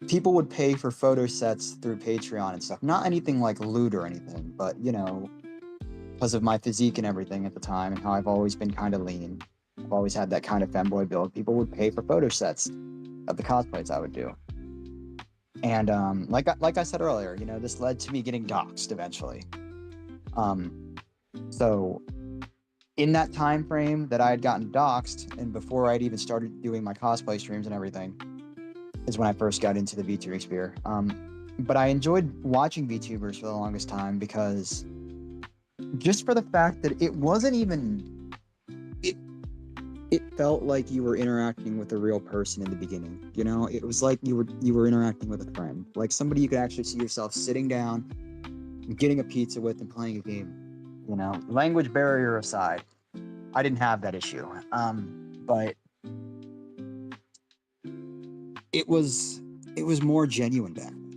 People would pay for photo sets through Patreon and stuff. Not anything like loot or anything, but because of my physique and everything at the time and how I've always been kind of lean. I've always had that kind of femboy build. People would pay for photo sets of the cosplays I would do. And like I said earlier, this led to me getting doxxed eventually. So in that time frame that I had gotten doxxed and before I'd even started doing my cosplay streams and everything is when I first got into the VTubing sphere. But I enjoyed watching VTubers for the longest time because just for the fact that it wasn't even... It felt like you were interacting with a real person in the beginning. It was like you were interacting with a friend, like somebody you could actually see yourself sitting down, getting a pizza with, and playing a game. Language barrier aside, I didn't have that issue. But it was more genuine then.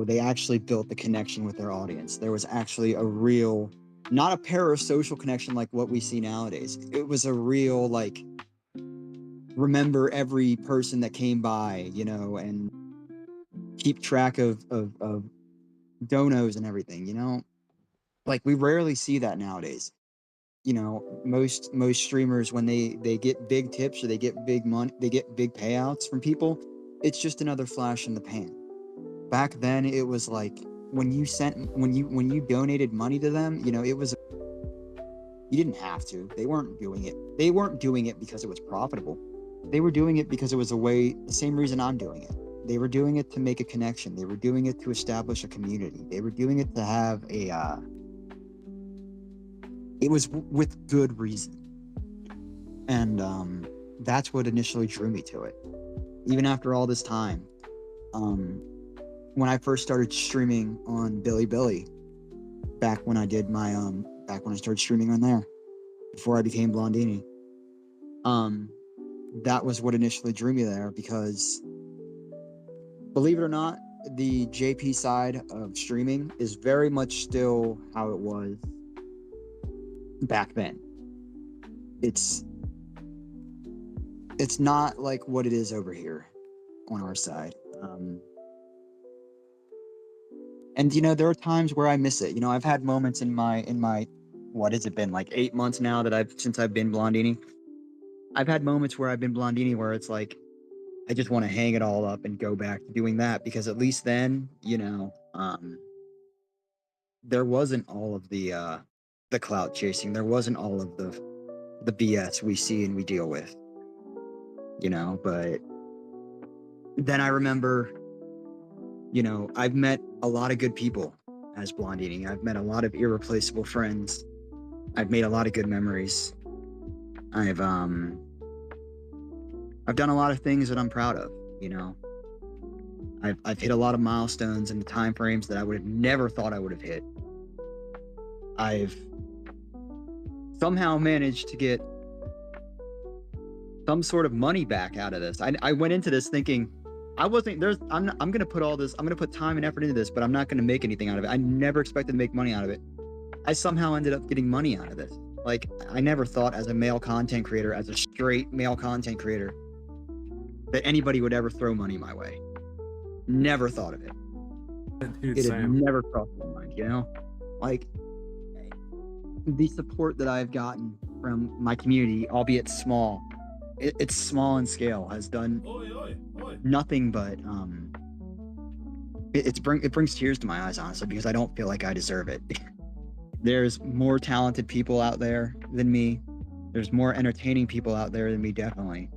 They actually built the connection with their audience. There was actually a real, not a parasocial connection like what we see nowadays. It was a real, like, remember every person that came by, and keep track of donos and everything, Like, we rarely see that nowadays. Most streamers, when they get big tips or they get big money, they get big payouts from people, it's just another flash in the pan. Back then, it was like, when you donated money to them, it was, you didn't have to. They weren't doing it because it was profitable. They were doing it because it was the same reason I'm doing it. They were doing it to make a connection. They were doing it to establish a community. They were doing it to have it was with good reason. And that's what initially drew me to it. Even after all this time, when I first started streaming on Bilibili, back when I started streaming on there, before I became Blondini, that was what initially drew me there because, believe it or not, the JP side of streaming is very much still how it was back then. It's not like what it is over here on our side. And there are times where I miss it. I've had moments in my what has it been, like 8 months now since I've been Blondini. I've had moments where I've been Blondini where it's like I just want to hang it all up and go back to doing that, because at least then, there wasn't all of the clout chasing. There wasn't all of the BS we see and we deal with. But then I remember, I've met a lot of good people as Blondini. I've met a lot of irreplaceable friends. I've made a lot of good memories. I've done a lot of things that I'm proud of, I've hit a lot of milestones in the time frames that I would have never thought I would have hit. I've somehow managed to get some sort of money back out of this. I went into this thinking I'm going to put time and effort into this, but I'm not going to make anything out of it. I never expected to make money out of it. I somehow ended up getting money out of this. Like, I never thought as a male content creator, as a straight male content creator, that anybody would ever throw money my way. Never thought of it. It had never crossed my mind, Like, the support that I've gotten from my community, albeit small, it's small in scale, has done nothing but it brings tears to my eyes, honestly, because I don't feel like I deserve it. There's more talented people out there than me. There's more entertaining people out there than me, definitely.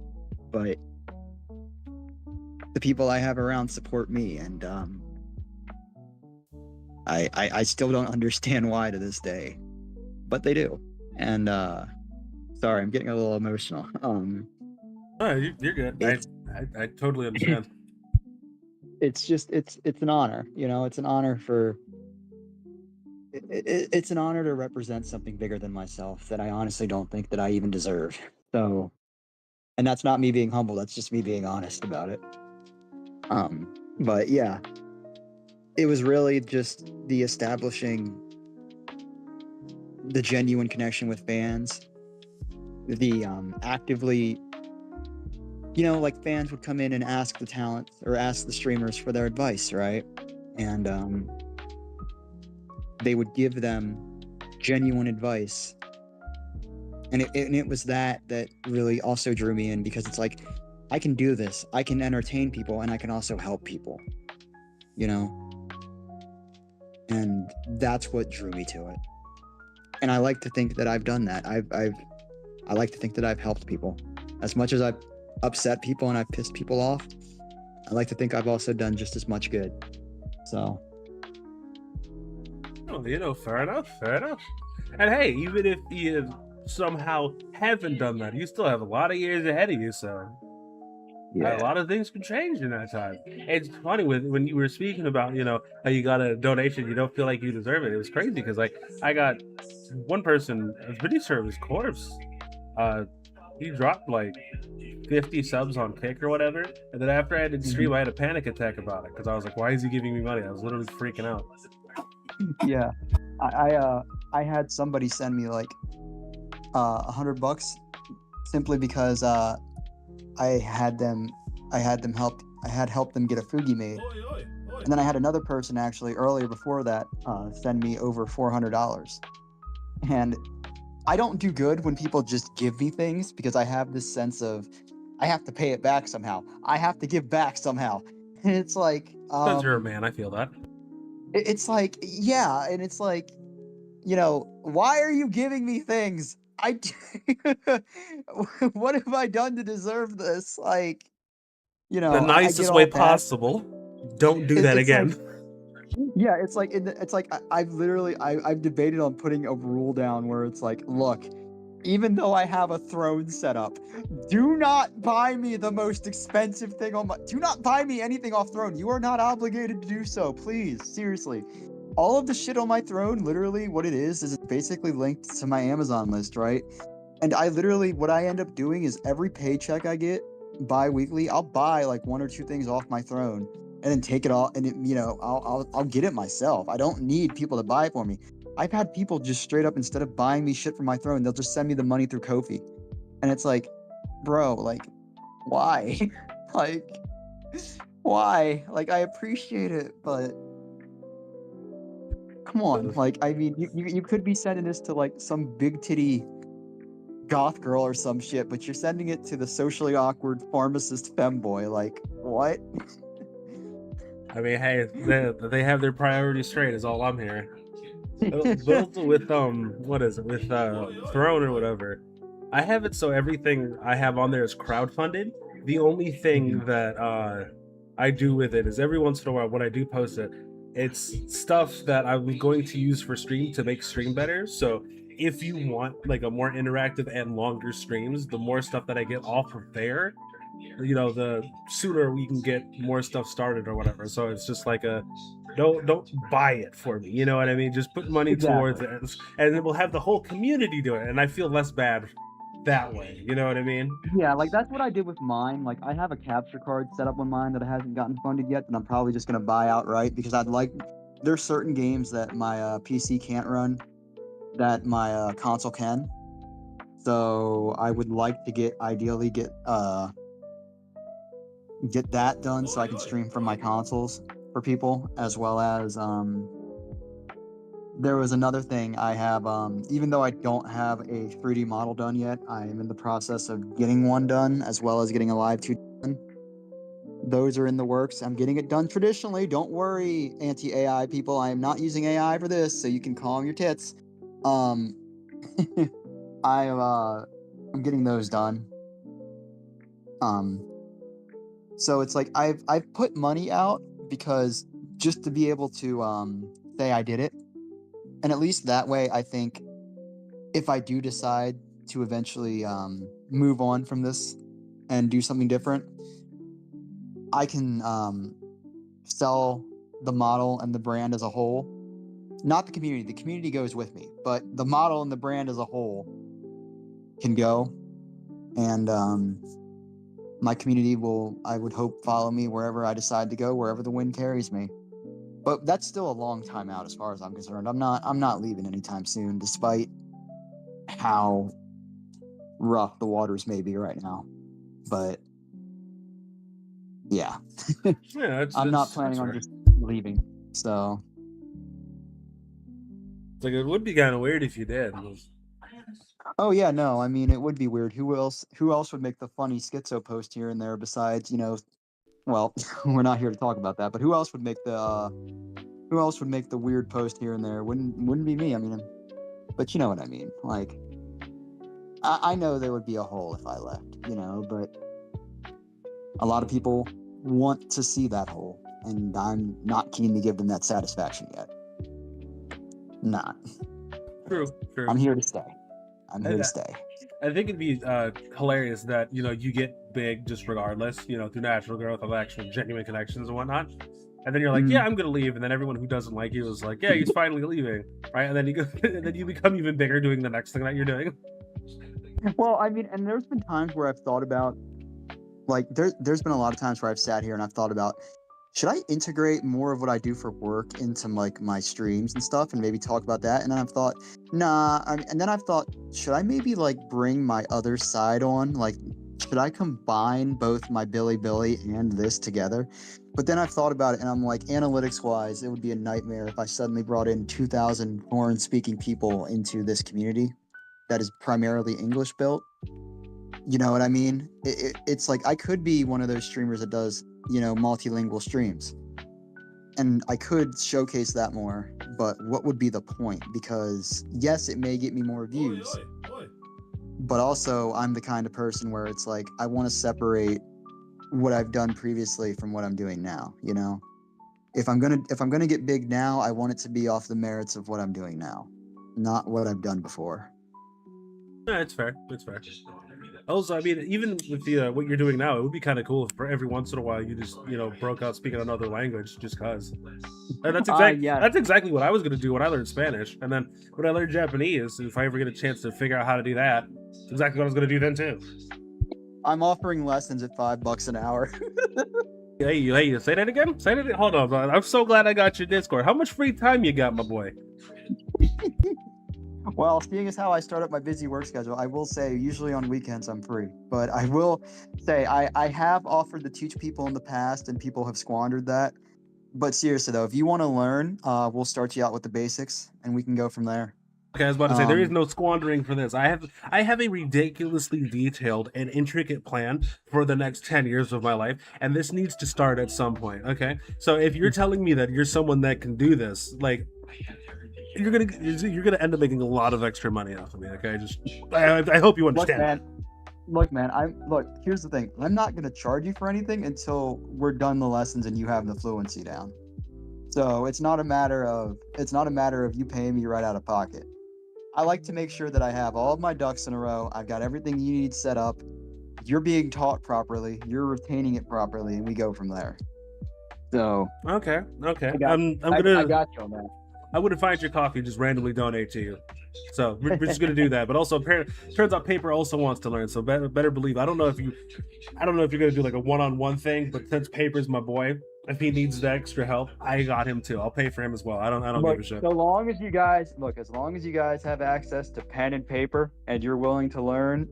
But the people I have around support me, and I still don't understand why to this day, but they do. And sorry, I'm getting a little emotional. Oh, you're good. It's, I totally understand. it's just it's an honor, you know. It's an honor for it's an honor to represent something bigger than myself that I honestly don't think that I even deserve. So, and that's not me being humble. That's just me being honest about it. But yeah, it was really just the establishing the genuine connection with fans, the actively, you know, like fans would come in and ask the talent or ask the streamers for their advice, right? And they would give them genuine advice. And it was that really also drew me in, because it's like, I can do this. I can entertain people, and I can also help people, you know? And that's what drew me to it. And I like to think that I've done that. I like to think that I've helped people. As much as I've upset people and I've pissed people off, I like to think I've also done just as much good. So. Oh, you know, fair enough. And hey, even if you somehow haven't done that, you still have a lot of years ahead of you, so Yeah. a lot of things can change in that time. It's funny when you were speaking about, you know, how you got a donation, you don't feel like you deserve it. It was crazy because, like, I got one person, I was pretty sure it was Corpse. He dropped like 50 subs on Kick or whatever, and then after I ended the stream, I had a panic attack about it because I was like, "Why is he giving me money?" I was literally freaking out. Yeah, I had somebody send me like $100 simply because I had helped them get a Fugi made, and then I had another person actually earlier before that send me over $400, and I don't do good when people just give me things, because I have this sense of I have to pay it back somehow. I have to give back somehow, and it's like Because you're a man, I feel that. It's like, yeah, and it's like, you know, why are you giving me things? What have I done to deserve this? Like, you know, The nicest I get way all possible. Don't do that it's again. like, yeah, it's like I've literally I've debated on putting a rule down where it's like, look, even though I have a throne set up, do not buy me the most expensive thing on my. Do not buy me anything off throne. You are not obligated to do so, please. Seriously. All of the shit on my throne, literally, what it is it's basically linked to my Amazon list, right? And I literally, what I end up doing is every paycheck I get bi-weekly, I'll buy like 1 or 2 things off my throne and then take it all, and it, you know, I'll get it myself. I don't need people to buy it for me. I've had people just straight up, instead of buying me shit from my throne, they'll just send me the money through Ko-fi. And it's like, bro, like, why? Like, why? Like, I appreciate it, but come on. Like, I mean, you could be sending this to like some big titty goth girl or some shit, but you're sending it to the socially awkward pharmacist femboy. Like, what? I mean, hey, they have their priorities straight is all I'm hearing. Built with what is it, with Throne or whatever, I have it so everything I have on there is crowdfunded. The only thing that I do with it is every once in a while when I do post it, it's stuff that I'm going to use for stream to make stream better. So if you want like a more interactive and longer streams, the more stuff that I get off of there, you know, the sooner we can get more stuff started or whatever. So it's just like a don't buy it for me, you know what I mean? Just put money towards it, and then we'll have the whole community do it, and I feel less bad that way, you know what I mean? Yeah, like that's what I did with mine. Like I have a capture card set up on mine that hasn't gotten funded yet, and I'm probably just gonna buy outright, because there's certain games that my PC can't run that my console can. So I would like to ideally get that done so I can stream from my consoles for people, as well as there was another thing I have, even though I don't have a 3D model done yet, I am in the process of getting one done, as well as getting a live 2D done. Those are in the works. I'm getting it done traditionally. Don't worry, anti-AI people. I am not using AI for this, so you can calm your tits. I'm getting those done. So it's like I've put money out because just to be able to say I did it, and at least that way I think if I do decide to eventually move on from this and do something different, I can sell the model and the brand as a whole. Not the community. The community goes with me, but the model and the brand as a whole can go. And my community will, I would hope, follow me wherever I decide to go, wherever the wind carries me. But that's still a long time out as far as I'm concerned. I'm not leaving anytime soon, despite how rough the waters may be right now. But yeah, I'm not planning on just leaving. So it's like, it would be kind of weird if you did. oh yeah, no, I mean, it would be weird. Who else would make the funny schizo post here and there besides, well, we're not here to talk about that, but who else would make the weird post here and there? Wouldn't be me. I mean, but you know what I mean. Like, I know there would be a hole if I left, but a lot of people want to see that hole, and I'm not keen to give them that satisfaction yet. Not. True. I'm here to stay. I'm here to stay. I think it'd be hilarious that, you get big just regardless, through natural growth of actual genuine connections and whatnot. And then you're like, yeah, I'm going to leave. And then everyone who doesn't like you is like, yeah, he's finally leaving. Right. And then you go, and then you become even bigger doing the next thing that you're doing. Well, I mean, and there's been times where I've thought about, like, there's been a lot of times where I've sat here and I've thought about, should I integrate more of what I do for work into like my streams and stuff and maybe talk about that? And then I've thought, nah. And then I've thought, should I maybe like bring my other side on? Like, should I combine both my Billy and this together? But then I've thought about it and I'm like, analytics wise, it would be a nightmare if I suddenly brought in 2,000 foreign speaking people into this community that is primarily English built. You know what I mean? It's like, I could be one of those streamers that does, multilingual streams. And I could showcase that more, but what would be the point? Because yes, it may get me more views, but also I'm the kind of person where it's like, I want to separate what I've done previously from what I'm doing now, If I'm gonna get big now, I want it to be off the merits of what I'm doing now, not what I've done before. Yeah, it's fair. Also, I mean, even with the what you're doing now, it would be kind of cool if every once in a while you just, broke out speaking another language just cause. And that's exactly what I was going to do when I learned Spanish. And then when I learned Japanese, if I ever get a chance to figure out how to do that, it's exactly what I was going to do then too. I'm offering lessons at $5 an hour. Hey, say that again? Say that again? Hold on, bro. I'm so glad I got your Discord. How much free time you got, my boy? Well, seeing as how I start up my busy work schedule, I will say usually on weekends I'm free. But I will say I have offered to teach people in the past and people have squandered that. But seriously though, if you want to learn, we'll start you out with the basics and we can go from there. Okay, I was about to say, there is no squandering for this. I have a ridiculously detailed and intricate plan for the next 10 years of my life, and this needs to start at some point, okay? So if you're telling me that you're someone that can do this, like, you're gonna end up making a lot of extra money off of me, okay? I hope you understand. Look, man, here's the thing. I'm not gonna charge you for anything until we're done the lessons and you have the fluency down. So it's not a matter of you paying me right out of pocket. I like to make sure that I have all of my ducks in a row. I've got everything you need set up. You're being taught properly. You're retaining it properly, and we go from there. So okay. I got you on that. I wouldn't find your coffee and just randomly donate to you. So we're just gonna do that. But also, turns out Paper also wants to learn. So better believe. I don't know if you're gonna do like a one-on-one thing, but since Paper's my boy, if he needs the extra help, I got him too. I'll pay for him as well. I don't give a shit. As long as you guys have access to pen and paper and you're willing to learn,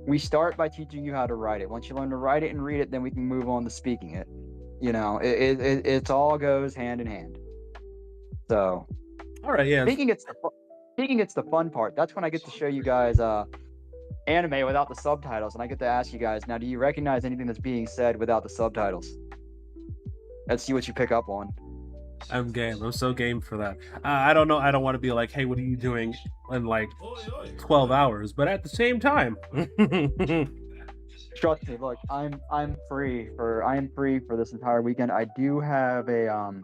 we start by teaching you how to write it. Once you learn to write it and read it, then we can move on to speaking it. It all goes hand in hand. So, all right, yeah. Speaking it's the fun part. That's when I get to show you guys anime without the subtitles, and I get to ask you guys, now, do you recognize anything that's being said without the subtitles? Let's see what you pick up on. I'm game. I'm so game for that. I don't know. I don't want to be like, hey, what are you doing in like 12 hours? But at the same time, Trust me, look, I'm free for this entire weekend. I do have a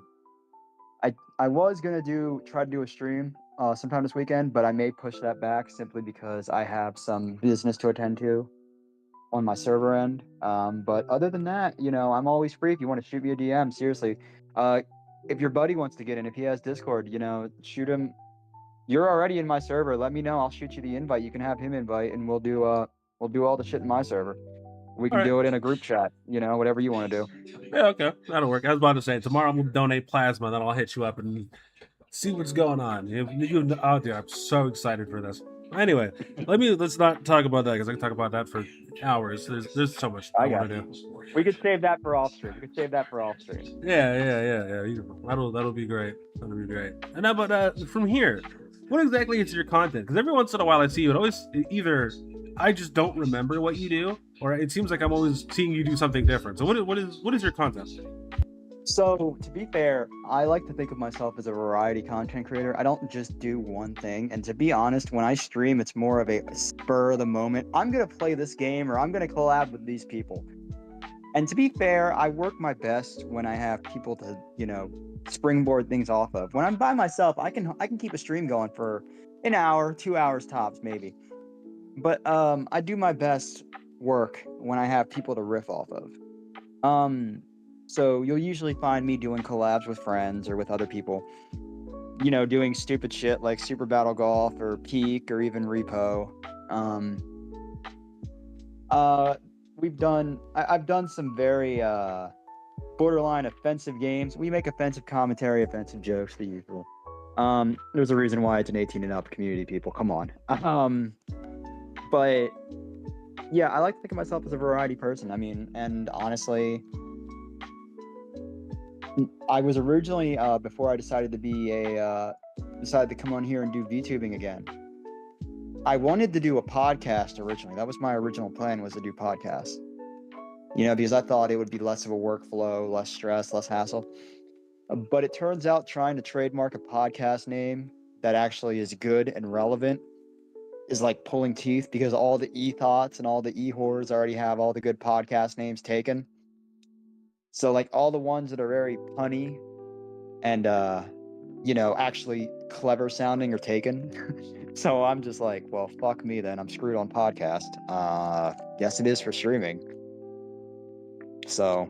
I was gonna try to do a stream sometime this weekend, but I may push that back simply because I have some business to attend to on my server end. But other than that, I'm always free if you want to shoot me a DM. Seriously, if your buddy wants to get in, if he has Discord, shoot him. You're already in my server. Let me know. I'll shoot you the invite. You can have him invite, and we'll do all the shit in my server. We can do it in a group chat. Whatever you want to do. Yeah, okay, that'll work. I was about to say tomorrow I'm gonna donate plasma, then I'll hit you up and see what's going on. Oh, dude, I'm so excited for this. Anyway, let's not talk about that because I can talk about that for hours. There's so much I want to do. We could save that for off stream. Yeah. That'll be great. That'll be great. And how about from here? What exactly is your content? Because every once in a while I see you, it always either I just don't remember what you do, or it seems like I'm always seeing you do something different. So what is your content? So to be fair, I like to think of myself as a variety content creator. I don't just do one thing. And to be honest, when I stream, it's more of a spur of the moment. I'm going to play this game or I'm going to collab with these people. And to be fair, I work my best when I have people to, springboard things off of. When I'm by myself, I can keep a stream going for an hour, 2 hours tops, maybe. But I do my best work when I have people to riff off of. So you'll usually find me doing collabs with friends or with other people, doing stupid shit like Super Battle Golf or Peak or even Repo. I've done some very borderline offensive games. We make offensive commentary, offensive jokes, the usual. There's a reason why it's an 18 and up community, people. Come on. But yeah, I like to think of myself as a variety person. I mean, and honestly, I was originally before I decided to come on here and do VTubing again. I wanted to do a podcast originally. That was my original plan, was to do podcasts. Because I thought it would be less of a workflow, less stress, less hassle. But it turns out trying to trademark a podcast name that actually is good and relevant is like pulling teeth, because all the e-thoughts and all the e-whores already have all the good podcast names taken. So like all the ones that are very punny and actually clever sounding are taken. So I'm just like, well, fuck me then. I'm screwed on podcast. Yes, it is for streaming. So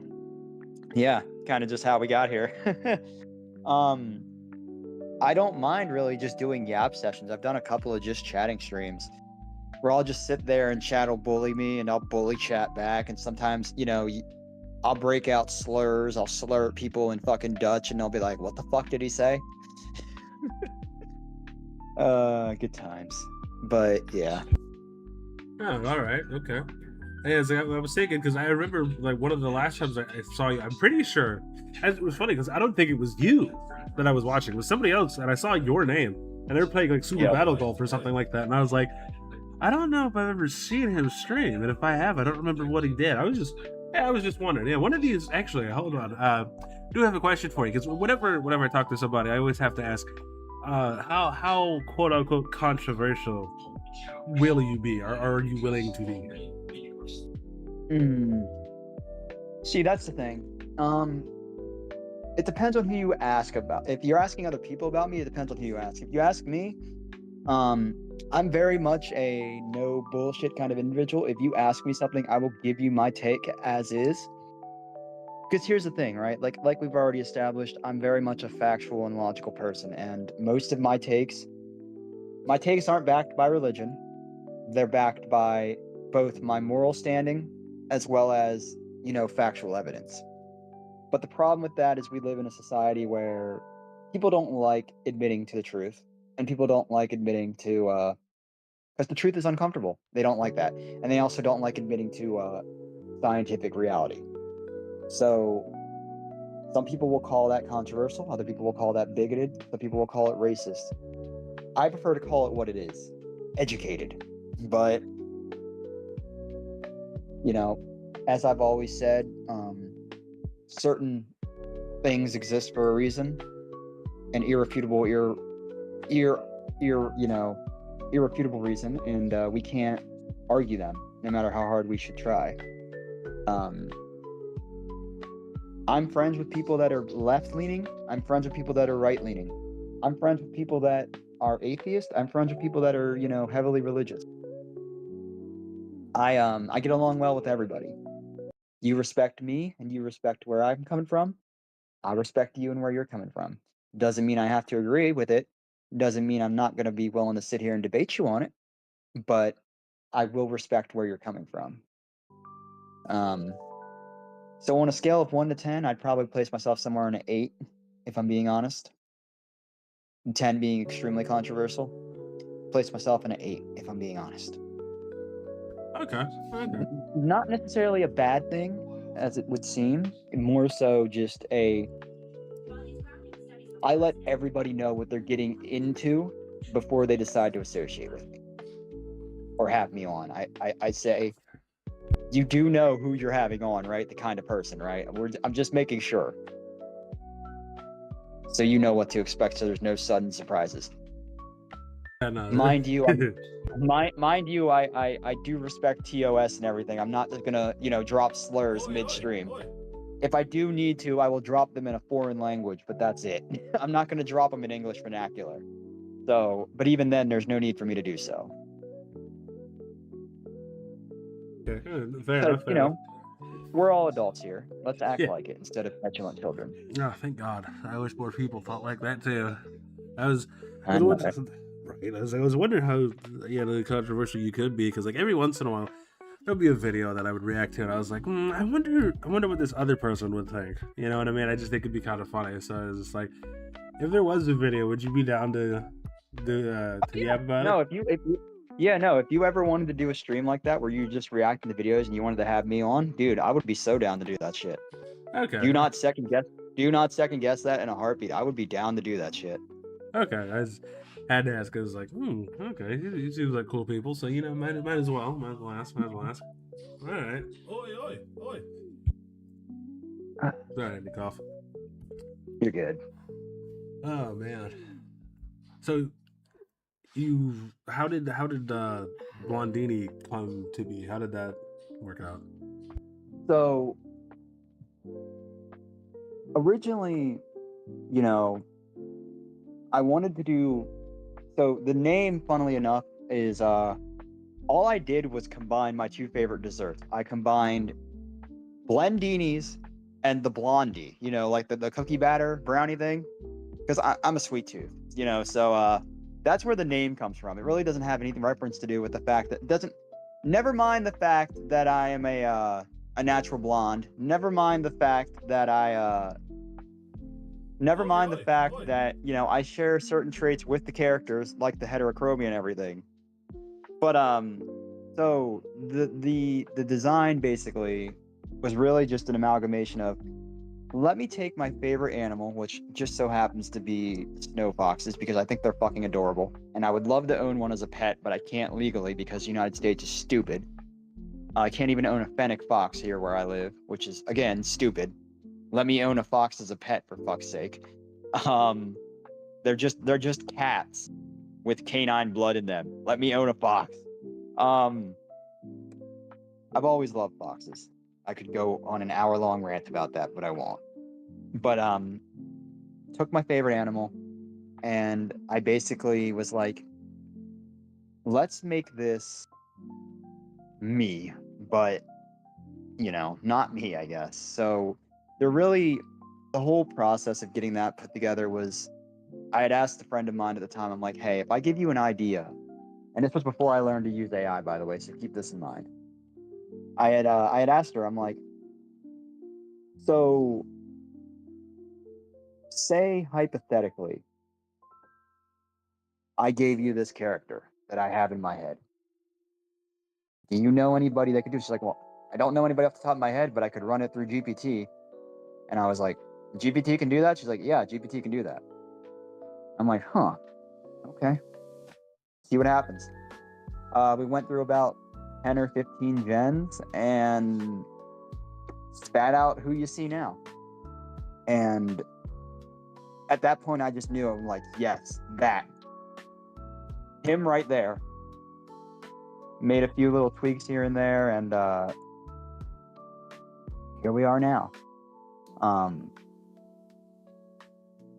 yeah, kind of just how we got here. I don't mind really just doing yap sessions. I've done a couple of just chatting streams where I'll just sit there and chat will bully me and I'll bully chat back. And sometimes, I'll break out slurs. I'll slur at people in fucking Dutch and they'll be like, what the fuck did he say? Good times. But yeah. Oh, all right. Okay. Yeah, I was thinking, because I remember like one of the last times I saw you, I'm pretty sure, it was funny because I don't think it was you that I was watching. It was somebody else, and I saw your name, and they were playing like Super Battle Golf or something like that, and I was like, I don't know if I've ever seen him stream, and if I have, I don't remember what he did. I was just wondering. Yeah, one of these, actually, hold on, I do have a question for you, because whenever I talk to somebody, I always have to ask, how quote unquote controversial will you be, or are you willing to be? See, that's the thing. It depends on who you ask about. If you're asking other people about me, it depends on who you ask. If you ask me, I'm very much a no bullshit kind of individual. If you ask me something, I will give you my take as is. Because here's the thing, right? Like we've already established, I'm very much a factual and logical person, and most of my takes aren't backed by religion. They're backed by both my moral standing as well as, factual evidence. But the problem with that is we live in a society where people don't like admitting to the truth, and people don't like admitting to, because the truth is uncomfortable. They don't like that. And they also don't like admitting to scientific reality. So some people will call that controversial. Other people will call that bigoted. Some people will call it racist. I prefer to call it what it is, educated. But, as I've always said, certain things exist for a reason, an irrefutable reason, and we can't argue them. no matter how hard we should try. I'm friends with people that are left-leaning. I'm friends with people that are right-leaning. I'm friends with people that are atheist. I'm friends with people that are, heavily religious. I get along well with everybody. You respect me and you respect where I'm coming from. I respect you and where you're coming from. Doesn't mean I have to agree with it. Doesn't mean I'm not going to be willing to sit here and debate you on it, but I will respect where you're coming from. So on a scale of 1 to 10, I'd probably place myself somewhere on an 8, if I'm being honest. 10 being extremely controversial. Place myself in an 8, if I'm being honest. Okay. Not necessarily a bad thing, as it would seem. More so just I let everybody know what they're getting into before they decide to associate with me or have me on. I say, you do know who you're having on, right? The kind of person, right? I'm just making sure. So you know what to expect, so there's no sudden surprises. Mind you, I do respect TOS and everything. I'm not just gonna, drop slurs midstream. If I do need to, I will drop them in a foreign language, but that's it. I'm not gonna drop them in English vernacular. So, but even then, there's no need for me to do so. Okay, fair enough. We're all adults here. Let's act like it instead of petulant children. Oh, thank God. I wish more people thought like that too. I was wondering how controversial you could be, because like every once in a while there'll be a video that I would react to and I was like, I wonder what this other person would think. You know what I mean? I just think it'd be kind of funny. So I was just like, if there was a video, would you be down to yap about it? No, if you ever wanted to do a stream like that where you just reacting to videos and you wanted to have me on, dude, I would be so down to do that shit. Okay. Do not second guess that in a heartbeat. I would be down to do that shit. Okay, I just had to ask because like, okay, he seems like cool people, so might as well ask. All right. Oi. Sorry, I had to cough. You're good. Oh man. So how did Blondini come to be? How did that work out? So originally, I wanted to do, so the name, funnily enough, is all I did was combine my two favorite desserts. I combined Blendinis and the Blondie, like the cookie batter brownie thing, because I'm a sweet tooth, so that's where the name comes from. It really doesn't have anything reference to do with the fact that never mind the fact that I am a natural blonde. Never mind the fact that I share certain traits with the characters, like the heterochromia and everything. But so the design basically was really just an amalgamation of, let me take my favorite animal, which just so happens to be snow foxes, because I think they're fucking adorable, and I would love to own one as a pet, but I can't legally because the United States is stupid. I can't even own a fennec fox here where I live, which is, again, stupid. Let me own a fox as a pet, for fuck's sake. They're just cats with canine blood in them. Let me own a fox. I've always loved foxes. I could go on an hour-long rant about that, but I won't. But took my favorite animal, and I basically was like, let's make this me, but not me, I guess. So the whole process of getting that put together was, I had asked a friend of mine at the time, I'm like, hey, if I give you an idea, and this was before I learned to use AI, by the way, so keep this in mind. I had asked her, I'm like, so say hypothetically, I gave you this character that I have in my head. Do you know anybody that could do it? She's like, well, I don't know anybody off the top of my head, but I could run it through GPT. And I was like, GPT can do that? She's like, yeah, GPT can do that. I'm like, huh, okay. See what happens. We went through about 10 or 15 gens and spat out who you see now. And at that point, I just knew, I'm like, yes, that. Him right there. made a few little tweaks here and there, and here we are now.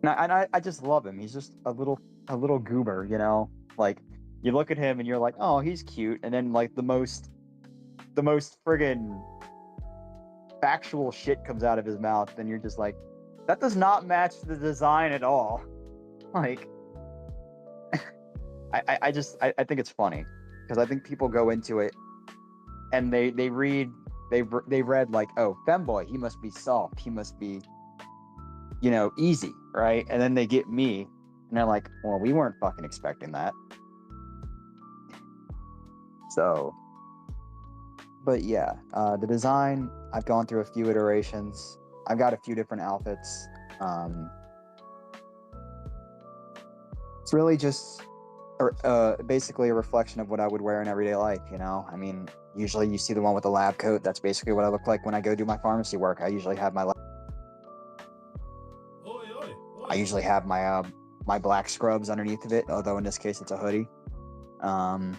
I just love him. He's just a little goober, you know. Like, you look at him and you're like, oh, he's cute, and then like the most friggin' factual shit comes out of his mouth, and you're just like, that does not match the design at all. Like, I think it's funny because I think people go into it and they read like, oh, femboy, he must be soft, he must be, you know, easy, right? And then they get me and they're like, well, we weren't fucking expecting that. So, but yeah, the design, I've gone through a few iterations. I've got a few different outfits. It's really just basically a reflection of what I would wear in everyday life, you know? I mean, usually you see the one with the lab coat. That's basically what I look like when I go do my pharmacy work. I usually have my my black scrubs underneath of it, although in this case it's a hoodie. You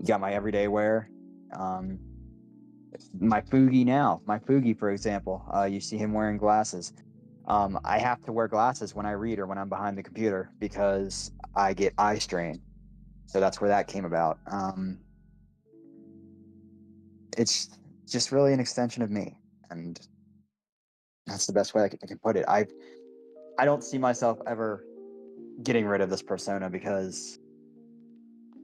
got my everyday wear. My Fugi, for example, you see him wearing glasses. I have to wear glasses when I read or when I'm behind the computer because I get eye strain. So that's where that came about. It's just really an extension of me, and that's the best way I can put it. I don't see myself ever getting rid of this persona because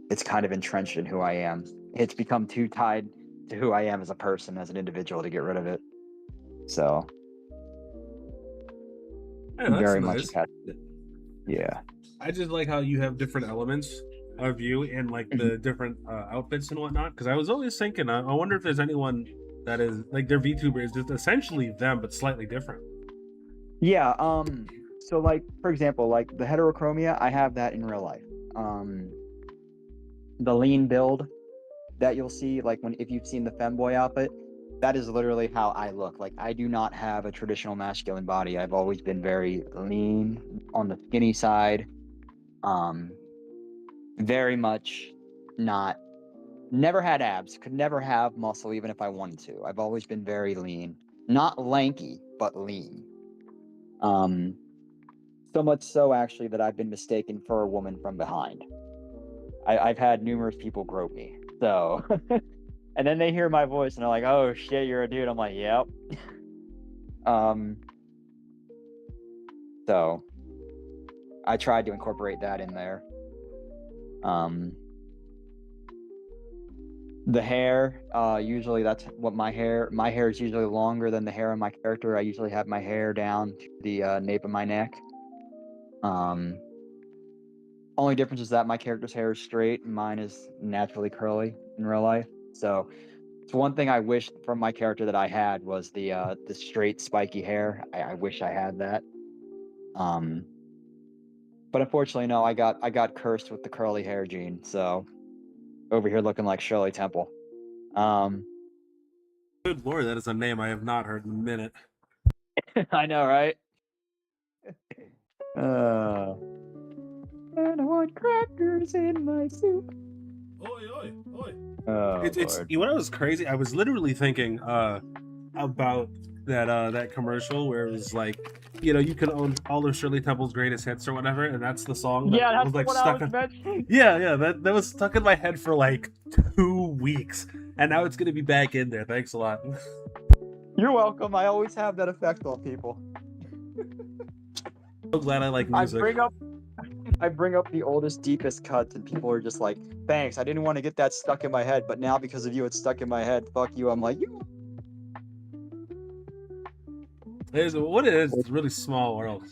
it's kind of entrenched in who I am. It's become too tied to who I am as a person, as an individual, to get rid of it. So, Yeah, that's very nice. much attached to it. Yeah. I just like how you have different elements of you in like the different outfits and whatnot. Because I was always thinking, I wonder if there's anyone that is like their VTuber is just essentially them but slightly different. Yeah. So, like, for example, like the heterochromia, I have that in real life. The lean build that you'll see, like if you've seen the femboy outfit, that is literally how I look. Like, I do not have a traditional masculine body. I've always been very lean on the skinny side. Very much never had abs, could never have muscle even if I wanted to. I've always been very lean, not lanky, but lean. So much so actually that I've been mistaken for a woman from behind. I've had numerous people grope me. So, and then they hear my voice and they're like, "Oh shit, you're a dude." I'm like, "Yep." So I tried to incorporate that in there. The hair, usually that's what my hair is usually longer than the hair on my character. I usually have my hair down to the nape of my neck. Only difference is that my character's hair is straight and mine is naturally curly in real life. So it's one thing I wish from my character that I had was the straight spiky hair. I wish I had that. But unfortunately, no, I got cursed with the curly hair gene. So over here looking like Shirley Temple. Good lord, that is a name I have not heard in a minute. I know, right? And I want crackers in my soup. Oi, oi, oi. Oh, it's you know what was crazy? I was literally thinking about that commercial where it was like, you know, you can own all of Shirley Temple's greatest hits or whatever, and that's the song that that's was like what stuck I was mentioning. Yeah, that was stuck in my head for like 2 weeks, and now it's gonna be back in there. Thanks a lot. You're welcome. I always have that effect on people. So glad I like music. I bring up the oldest, deepest cuts, and people are just like, "Thanks. I didn't want to get that stuck in my head, but now because of you, it's stuck in my head. Fuck you." I'm like, "You." It's a really small world.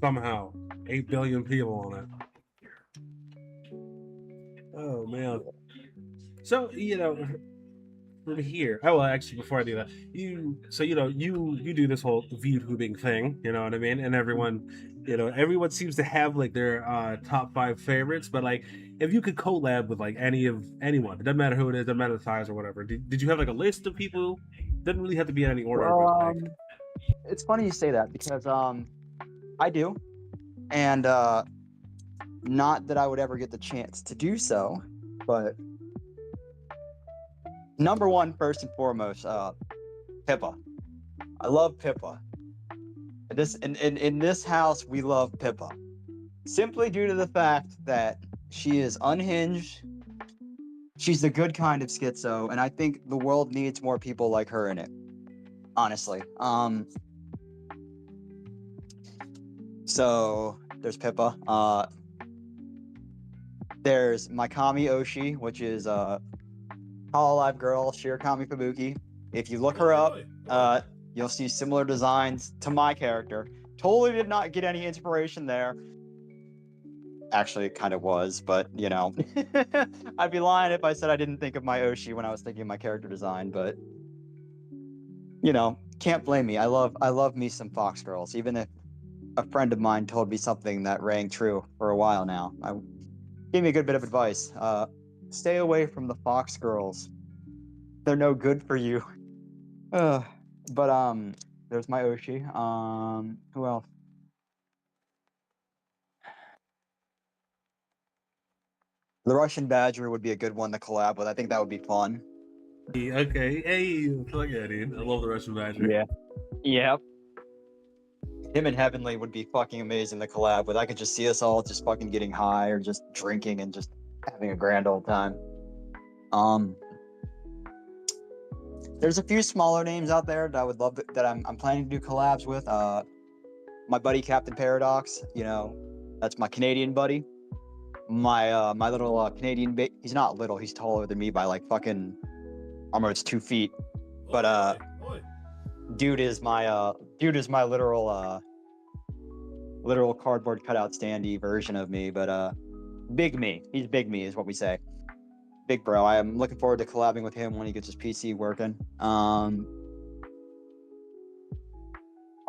Somehow, 8 billion people on it. Oh man. So you know, from here. Oh well, actually, before I do that, you do this whole VTubing thing. You know what I mean? And everyone seems to have like their top 5 favorites. But like, if you could collab with like anyone, it doesn't matter who it is, doesn't matter the size or whatever. Did you have like a list of people? Doesn't really have to be in any order. Well, but, like... It's funny you say that because I do, and not that I would ever get the chance to do so, But number one, first and foremost, Pippa. I love Pippa. In this house, we love Pippa. Simply due to the fact that she is unhinged. She's the good kind of schizo, and I think the world needs more people like her in it. Honestly. So there's Pippa. There's Mikami Oshi, which is Hololive Girl, Shirakami Fubuki. If you look her up, you'll see similar designs to my character. Totally did not get any inspiration there. Actually, it kind of was, but, you know. I'd be lying if I said I didn't think of my Oshi when I was thinking of my character design, but, you know, can't blame me. I love me some Fox Girls, even if a friend of mine told me something that rang true for a while now. Gave me a good bit of advice. Stay away from the Fox Girls. They're no good for you. But there's my Oshi. Who else? The Russian Badger would be a good one to collab with. I think that would be fun. Okay, hey, look at it. I love the Russian Badger. Yeah. Yep. Him and Heavenly would be fucking amazing to collab with. I could just see us all just fucking getting high or just drinking and just having a grand old time. There's a few smaller names out there that I would love that I'm planning to do collabs with. My buddy Captain Paradox, you know, that's my Canadian buddy. My little Canadian he's not little, he's taller than me by like fucking almost 2 feet. But dude is my literal cardboard cutout standee version of me, but big me. He's big me is what we say. Big bro. I am looking forward to collabing with him when he gets his PC working.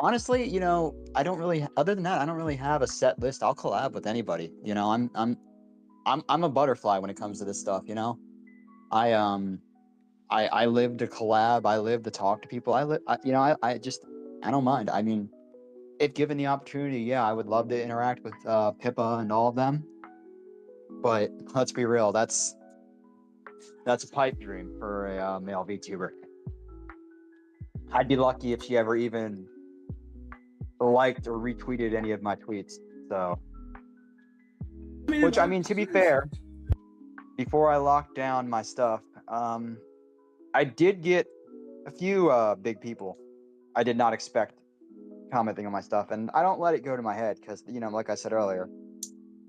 Honestly, you know, other than that, I don't really have a set list. I'll collab with anybody. You know, I'm a butterfly when it comes to this stuff, you know. I live to collab, I live to talk to people. I don't mind. I mean, if given the opportunity, yeah, I would love to interact with Pippa and all of them. But let's be real, that's a pipe dream for a male VTuber. I'd be lucky if she ever even liked or retweeted any of my tweets. So, which, I mean, to be fair, before I locked down my stuff, I did get a few big people I did not expect commenting on my stuff, and I don't let it go to my head because, you know, like I said earlier,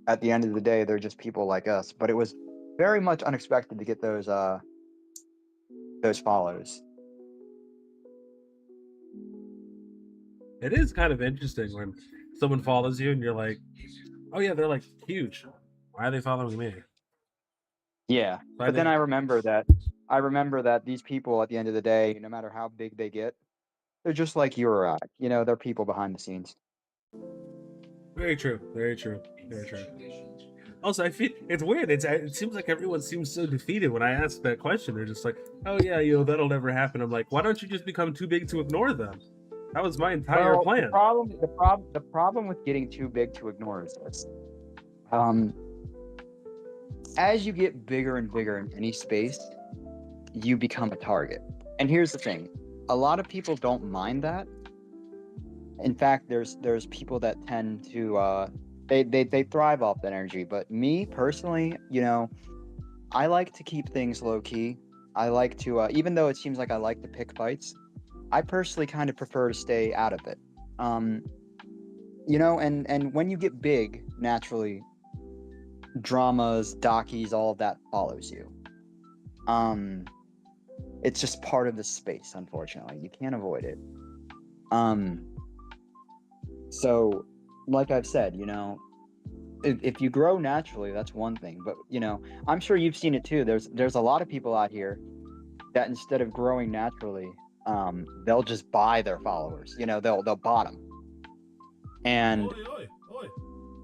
at the end of the day, they're just people like us. But it was very much unexpected to get those follows. It is kind of interesting when someone follows you and you're like, oh yeah, they're like huge. Why are they following me? Yeah, but then I remember that these people at the end of the day, no matter how big they get, they're just like you or I. You know, they're people behind the scenes. Very true. Very true. Very true. Also, I feel it's weird. It seems like everyone seems so defeated when I ask that question. They're just like, "Oh yeah, you know, that'll never happen." I'm like, "Why don't you just become too big to ignore them?" That was my entire plan. The problem with getting too big to ignore is this. As you get bigger and bigger in any space, you become a target. And here's the thing. A lot of people don't mind that. In fact, there's people that tend to they thrive off that energy. But me personally, you know, I like to keep things low key. I like to even though it seems like I like to pick fights, I personally kind of prefer to stay out of it. You know, and when you get big, naturally, dramas, dockies, all of that follows you. It's just part of the space, unfortunately. You can't avoid it. So, like I've said, you know, if you grow naturally, that's one thing. But, you know, I'm sure you've seen it too. There's a lot of people out here that instead of growing naturally, they'll just buy their followers. You know, they'll bot them. And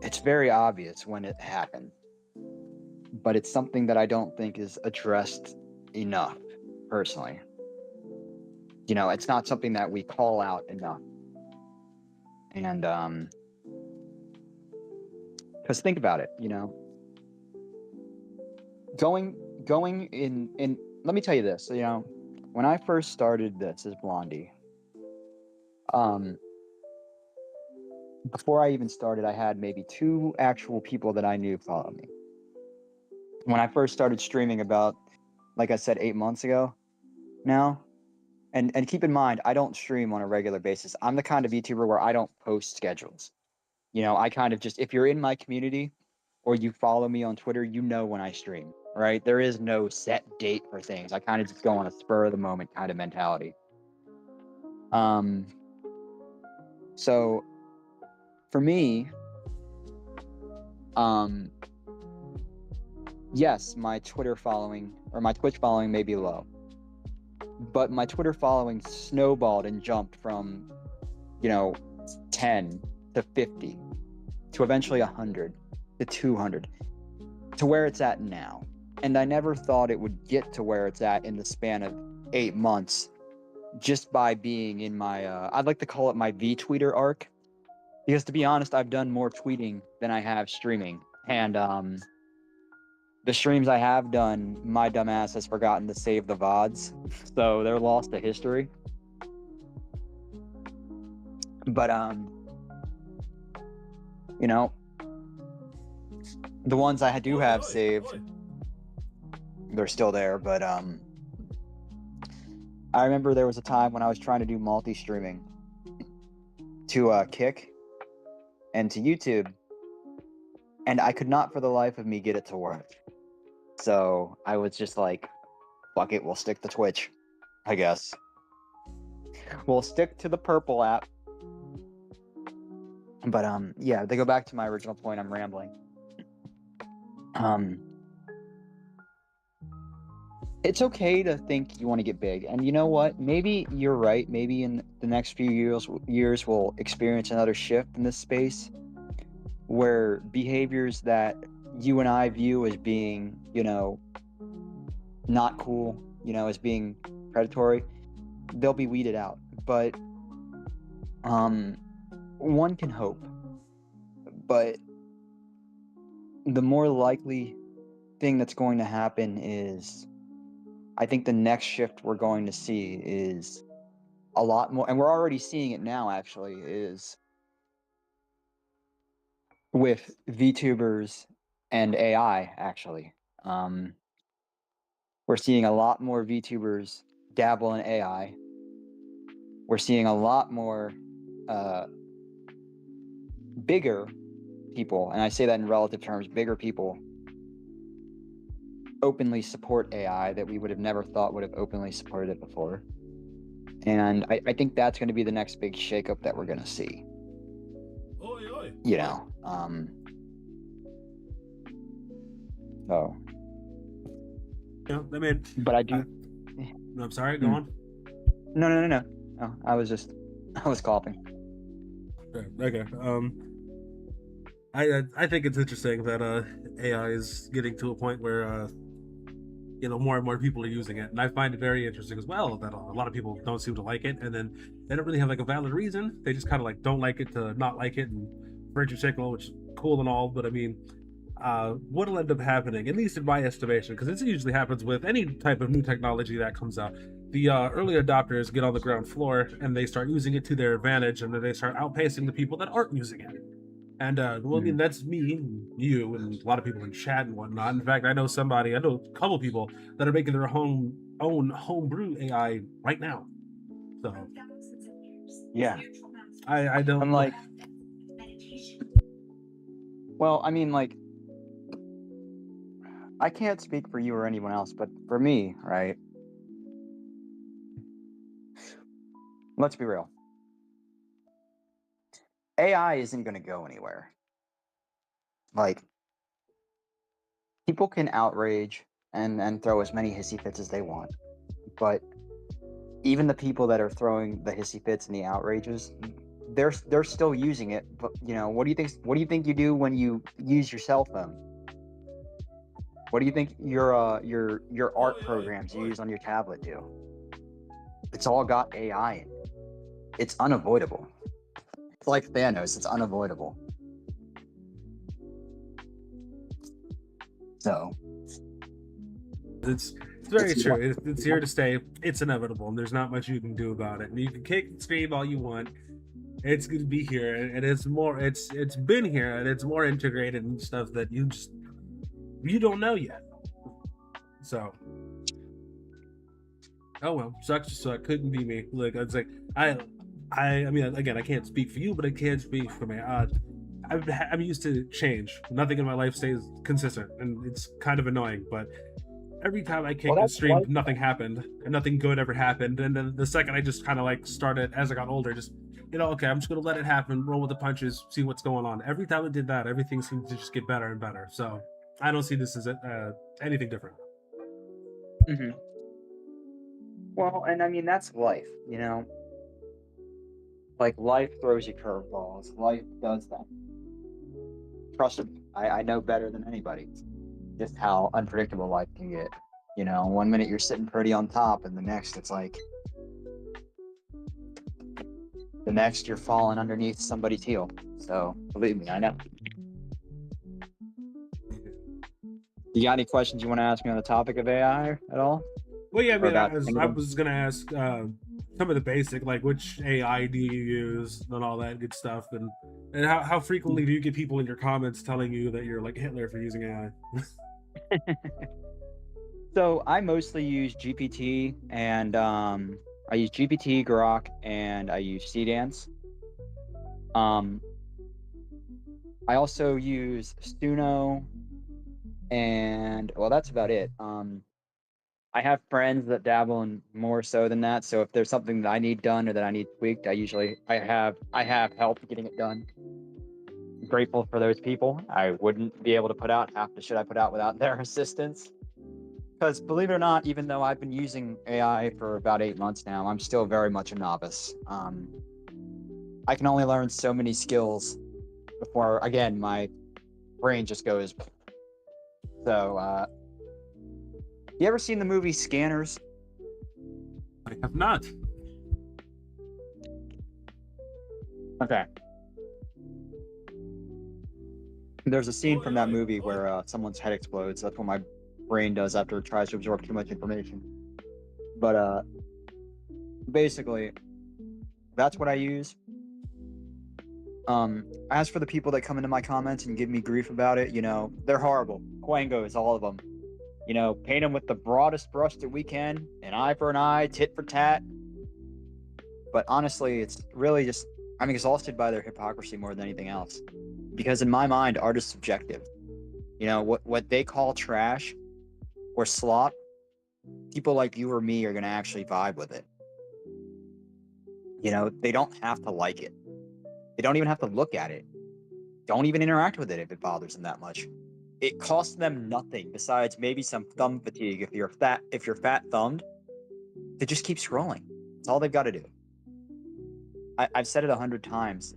it's very obvious when it happens. But it's something that I don't think is addressed enough, personally. You know, it's not something that we call out enough. And, because think about it, you know. going in let me tell you this, when I first started this as Blondie, um before I even started, I had maybe 2 actual people that I knew follow me. When I first started streaming about, like I said, 8 months ago now, and keep in mind, I don't stream on a regular basis. I'm the kind of VTuber where I don't post schedules. I kind of just, if you're in my community or you follow me on Twitter, you know when I stream, right? There is no set date for things. I kind of just go on a spur of the moment kind of mentality. So for me, yes, my Twitter following or my Twitch following may be low, but my Twitter following snowballed and jumped from, 10 to 50 to eventually 100 to 200 to where it's at now. And I never thought it would get to where it's at in the span of 8 months just by being in my, I'd like to call it my V-tweeter arc. Because to be honest, I've done more tweeting than I have streaming. And the streams I have done, my dumbass has forgotten to save the VODs. So they're lost to history. But, the ones I do have saved, they're still there. But I remember there was a time when I was trying to do multi-streaming to Kick and to YouTube, and I could not for the life of me get it to work. So I was just like, fuck it, we'll stick to Twitch, I guess. We'll stick to the purple app. But yeah, to go back to my original point, I'm rambling. It's okay to think you want to get big, and you know what? Maybe you're right. Maybe in the next few years we'll experience another shift in this space, where behaviors that you and I view as being, not cool, as being predatory, they'll be weeded out. But one can hope. But the more likely thing that's going to happen is, I think the next shift we're going to see is a lot more, and we're already seeing it now actually, is with VTubers and AI actually. We're seeing a lot more VTubers dabble in AI. We're seeing a lot more bigger people, and I say that in relative terms, bigger people openly support AI that we would have never thought would have openly supported it before. And I think that's going to be the next big shakeup that we're going to see. So. Yeah, I mean. But I do. No, I'm sorry. Go on. No. Oh, I was coughing. Okay. I think it's interesting that AI is getting to a point where more and more people are using it, and I find it very interesting as well that a lot of people don't seem to like it, and then they don't really have like a valid reason. They just kind of like don't like it to not like it, and virtue signal, which is cool and all, but I mean, what'll end up happening, at least in my estimation, because this usually happens with any type of new technology that comes out. The early adopters get on the ground floor and they start using it to their advantage, and then they start outpacing the people that aren't using it. And well, I mean, that's me, you, and a lot of people in chat and whatnot. In fact, I know a couple people that are making their own homebrew AI right now. So yeah, I don't. I'm like, well, I mean, like, I can't speak for you or anyone else, but for me, right? Let's be real. AI isn't going to go anywhere. Like, people can outrage and throw as many hissy fits as they want, but even the people that are throwing the hissy fits and the outrages, they're still using it. But what do you think you do when you use your cell phone? What do you think your art programs you use on your tablet do? It's all got AI in it. It's unavoidable. It's like Thanos, it's unavoidable. So, It's very true. It's here to stay. It's inevitable, and there's not much you can do about it. And you can kick and scream all you want. It's going to be here, and it's more. It's been here, and it's more integrated and stuff that you don't know yet. So, oh well, sucks to suck. Couldn't be me. Like it's like I mean, again, I can't speak for you, but I can speak for me. I'm used to change. Nothing in my life stays consistent, and it's kind of annoying. But every time I kicked and streamed, nothing happened, and nothing good ever happened. And then the second I just kind of like started, as I got older, just okay, I'm just gonna let it happen, roll with the punches, see what's going on. Every time I did that, everything seemed to just get better and better. So I don't see this as anything different. Mm-hmm. Well, and I mean that's life, Like life throws you curveballs. Life does that. Trust me, I know better than anybody just how unpredictable life can get. 1 minute you're sitting pretty on top, and the next it's like the next you're falling underneath somebody's heel. So believe me, I know. You got any questions you want to ask me on the topic of AI at all? Well, yeah, I was gonna ask some of the basic, like which AI do you use and all that good stuff, and how frequently do you get people in your comments telling you that you're like Hitler for using AI? So I mostly use GPT, and I use GPT, Grok, and I use Seedance. I also use Suno, and well, that's about it. I have friends that dabble in more so than that. So if there's something that I need done or that I need tweaked, I have help getting it done. I'm grateful for those people. I wouldn't be able to put out half the shit I put out without their assistance. Because believe it or not, even though I've been using AI for about 8 months now, I'm still very much a novice. I can only learn so many skills before, again, my brain just goes. So, you ever seen the movie Scanners? I have not. Okay. There's a scene from that movie where someone's head explodes. That's what my brain does after it tries to absorb too much information. But basically, that's what I use. As for the people that come into my comments and give me grief about it, they're horrible. Quangos, all of them. Paint them with the broadest brush that we can, an eye for an eye, tit for tat. But honestly, it's really just, I'm exhausted by their hypocrisy more than anything else. Because in my mind, art is subjective. What they call trash or slop, people like you or me are going to actually vibe with it. They don't have to like it. They don't even have to look at it. Don't even interact with it if it bothers them that much. It costs them nothing besides maybe some thumb fatigue if you're fat thumbed, to just keep scrolling. That's all they've got to do. I've said it 100 times,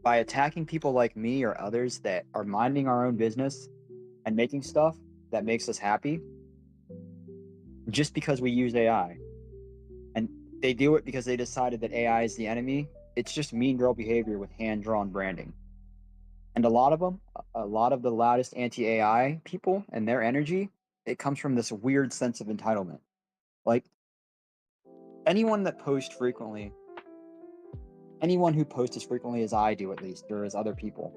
by attacking people like me or others that are minding our own business and making stuff that makes us happy, just because we use AI, and they do it because they decided that AI is the enemy, it's just mean girl behavior with hand-drawn branding. And a lot of the loudest anti-AI people and their energy, it comes from this weird sense of entitlement. Like, anyone that posts frequently, anyone who posts as frequently as I do, at least, or as other people,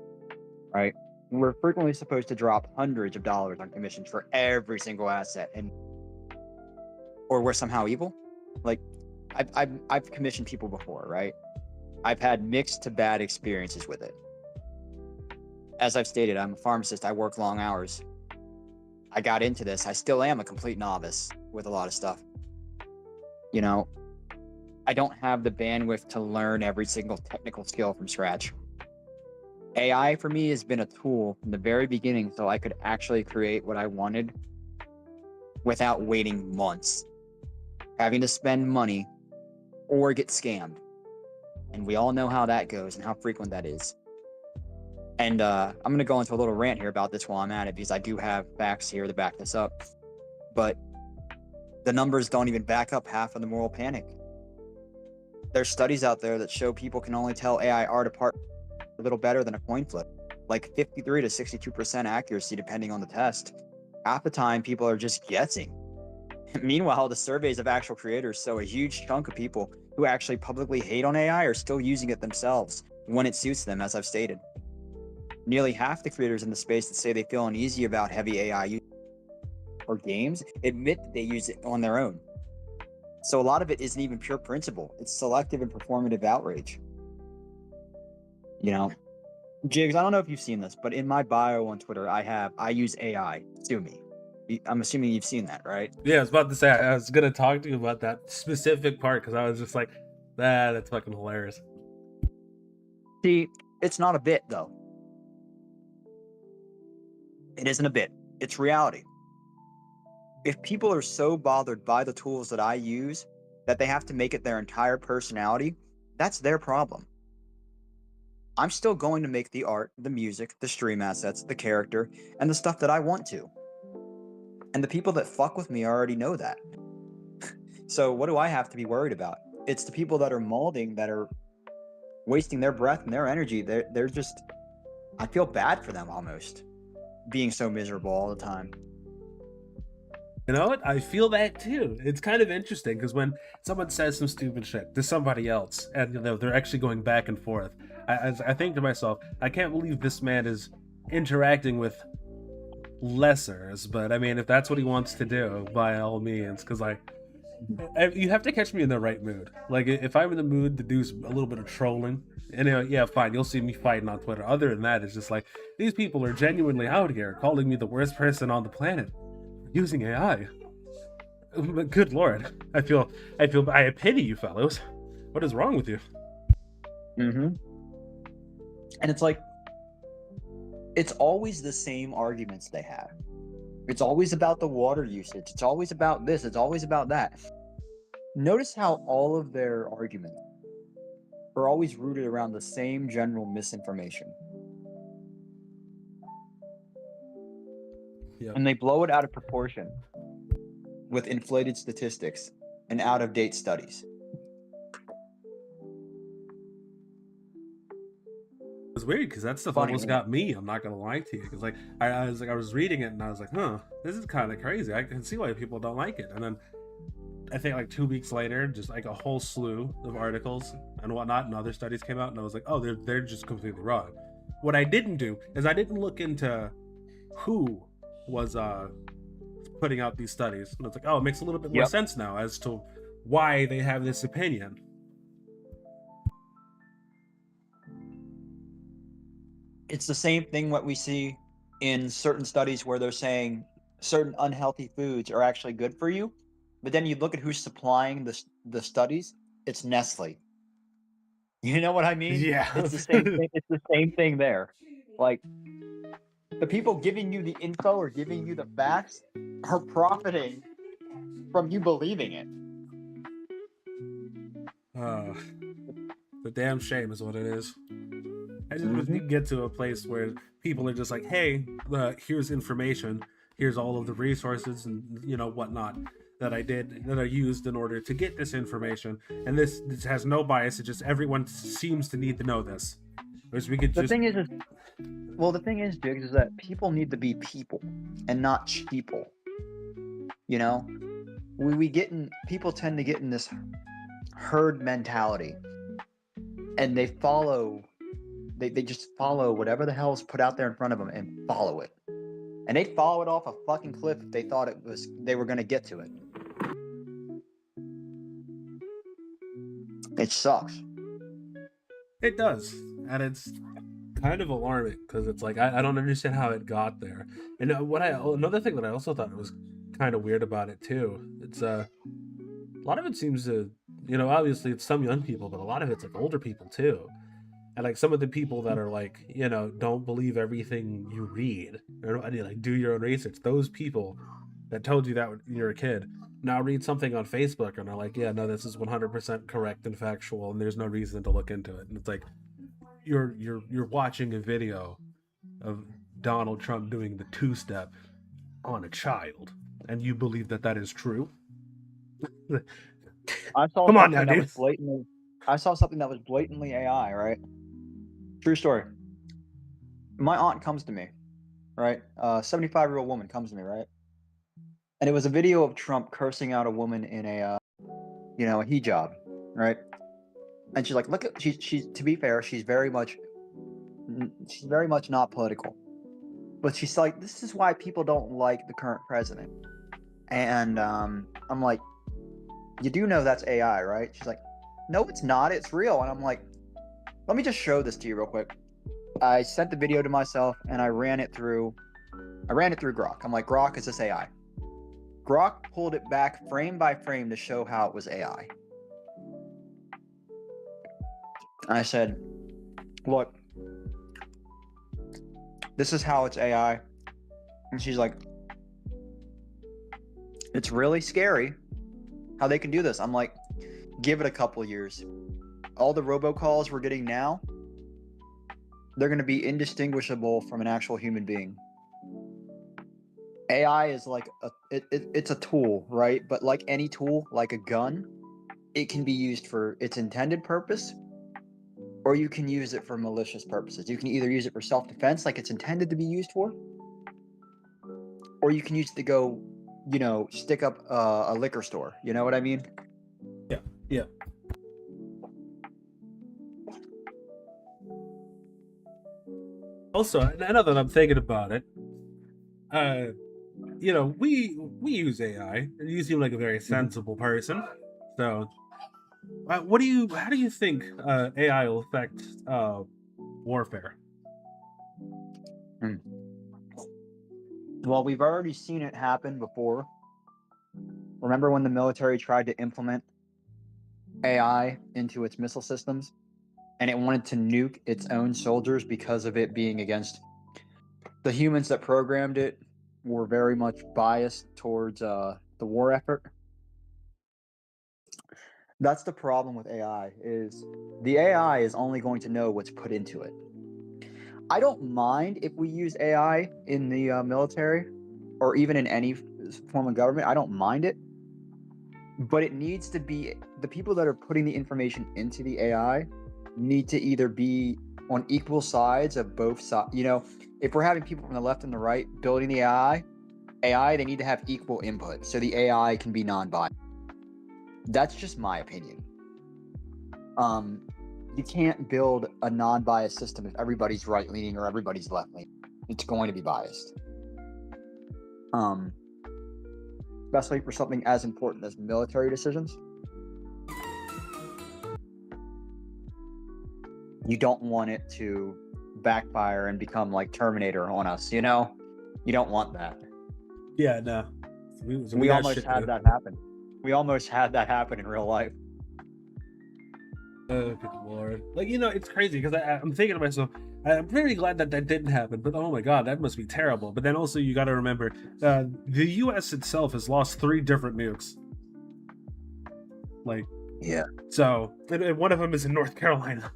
right? We're frequently supposed to drop hundreds of dollars on commissions for every single asset, or we're somehow evil. Like, I've commissioned people before, right? I've had mixed to bad experiences with it. As I've stated, I'm a pharmacist. I work long hours. I got into this. I still am a complete novice with a lot of stuff. I don't have the bandwidth to learn every single technical skill from scratch. AI for me has been a tool from the very beginning so I could actually create what I wanted without waiting months, having to spend money or get scammed. And we all know how that goes and how frequent that is. And I'm going to go into a little rant here about this while I'm at it, because I do have facts here to back this up. But the numbers don't even back up half of the moral panic. There's studies out there that show people can only tell AI art apart a little better than a coin flip, like 53 to 62% accuracy depending on the test. half the time people are just guessing. Meanwhile, the surveys of actual creators show a huge chunk of people who actually publicly hate on AI are still using it themselves when it suits them, as I've stated. Nearly half the creators in the space that say they feel uneasy about heavy AI use or games admit that they use it on their own. So a lot of it isn't even pure principle. It's selective and performative outrage. You know, Jigs, I don't know if you've seen this, but in my bio on Twitter, I use AI. Sue me. I'm assuming you've seen that, right? Yeah, I was about to say, I was going to talk to you about that specific part because I was just like, that's fucking hilarious. See, it's not a bit, though. It isn't a bit. It's reality. If people are so bothered by the tools that I use that they have to make it their entire personality, that's their problem. I'm still going to make the art, the music, the stream assets, the character, and the stuff that I want to. And the people that fuck with me already know that. So what do I have to be worried about? It's the people that are molding, that are wasting their breath and their energy. They're just, I feel bad for them almost, being so miserable all the time. You know what? I feel that too. It's kind of interesting because when someone says some stupid shit to somebody else and they're actually going back and forth, I think to myself, I can't believe this man is interacting with lessers. But I mean, if that's what he wants to do, by all means, because you have to catch me in the right mood. Like if I'm in the mood to do a little bit of trolling, and yeah, fine, you'll see me fighting on Twitter. Other than that, it's just like these people are genuinely out here calling me the worst person on the planet using AI. But good lord, I pity you fellows. What is wrong with you? And it's like, it's always the same arguments they have. It's always about the water usage. It's always about this. It's always about that. Notice how all of their arguments are always rooted around the same general misinformation. Yep. And they blow it out of proportion with inflated statistics and out-of-date studies. It's weird because that stuff almost got me. I'm not gonna lie to you, because I was reading it and I was like, this is kind of crazy. I can see why people don't like it. And then I think like 2 weeks later, just like a whole slew of articles and whatnot and other studies came out, and I was like, oh, they're just completely wrong. What I didn't do is I didn't look into who was putting out these studies, and it's like, oh, it makes a little bit more sense now as to why they have this opinion. It's the same thing what we see in certain studies where they're saying certain unhealthy foods are actually good for you, but then you look at who's supplying the studies. It's Nestle. You know what I mean? Yeah. It's the same thing. It's the same thing there. Like, the people giving you the info or giving you the facts are profiting from you believing it. The damn shame is what it is. I just wish we could get to a place where people are just like, hey, here's information, here's all of the resources and whatnot that I used in order to get this information, and this has no bias. It just everyone seems to need to know this. Whereas we could the thing is, Jigs, is that people need to be people and not sheeple. You know, people tend to get in this herd mentality, and they follow. They just follow whatever the hell is put out there in front of them and follow it. And they'd follow it off a fucking cliff if they thought they were going to get to it. It sucks. It does. And it's kind of alarming because it's like, I don't understand how it got there. And another thing that I also thought was kind of weird about it too, it's a lot of it seems to, obviously it's some young people, but a lot of it's like older people too. And like some of the people that are like, don't believe everything you read, or like do your own research. Those people that told you that when you're a kid now read something on Facebook and are like, yeah, no, this is 100% correct and factual, and there's no reason to look into it. And it's like you're watching a video of Donald Trump doing the 2-step on a child, and you believe that is true. I saw something that was blatantly AI, right? True story. My aunt comes to me, right? 75-year-old woman comes to me, right? and it was a video of Trump cursing out a woman in a a hijab, right? And she's like, look at she's to be fair, she's very much not political, but she's like, this is why people don't like the current president. And I'm like, you do know that's AI, right? She's like, no, it's not. It's real. And I'm like, let me just show this to you real quick. I sent the video to myself and I ran it through Grok. I'm like, Grok, is this AI? Grok pulled it back frame by frame to show how it was AI. I said, look, this is how it's AI. And she's like, it's really scary how they can do this. I'm like, give it a couple years. All the robocalls we're getting now, they're going to be indistinguishable from an actual human being. AI is like it's a tool, right? But like any tool, like a gun, it can be used for its intended purpose, or you can use it for malicious purposes. You can either use it for self-defense, like it's intended to be used for, or you can use it to go, stick up a liquor store. You know what I mean? Yeah. Also, now that I'm thinking about it, we use AI. You seem like a very sensible person. So, how do you think AI will affect warfare? Well, we've already seen it happen before. Remember when the military tried to implement AI into its missile systems, and it wanted to nuke its own soldiers because of it being against the humans that programmed it were very much biased towards the war effort. That's the problem with AI, is the AI is only going to know what's put into it. I don't mind if we use AI in the military or even in any form of government. I don't mind it, but it needs to be the people that are putting the information into the AI need to either be on equal sides of both sides. If we're having people from the left and the right building the AI, they need to have equal input so the AI can be non-biased. That's just my opinion. You can't build a non-biased system if everybody's right-leaning or everybody's left-leaning. It's going to be biased. Especially for something as important as military decisions. You don't want it to backfire and become like Terminator on us, You don't want that. Yeah, no. We almost had that happen. We almost had that happen in real life. Oh, good lord. It's crazy because I'm thinking to myself, I'm very glad that didn't happen, but oh my god, that must be terrible. But then also you got to remember, the U.S. itself has lost 3 different nukes. Yeah. So, and one of them is in North Carolina.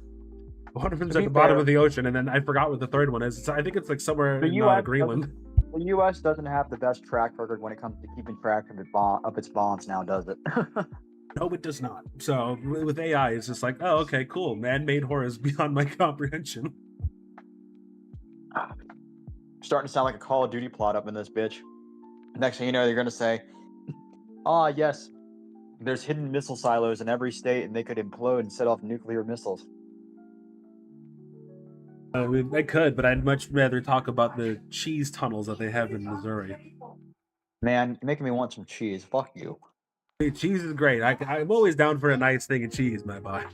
One of them's at the bottom of the ocean, and then I forgot what the third one is. I think it's like somewhere in Greenland. The U.S. doesn't have the best track record when it comes to keeping track of its bombs now, does it? No, it does not. So with AI, it's just like, oh, okay, cool. Man-made horror is beyond my comprehension. Starting to sound like a Call of Duty plot up in this bitch. Next thing you know, they're going to say, yes, there's hidden missile silos in every state, and they could implode and set off nuclear missiles. I mean, I could, but I'd much rather talk about the cheese tunnels that they have in Missouri. Man, you're making me want some cheese. Fuck you. Hey, cheese is great. I'm always down for a nice thing of cheese, my boy.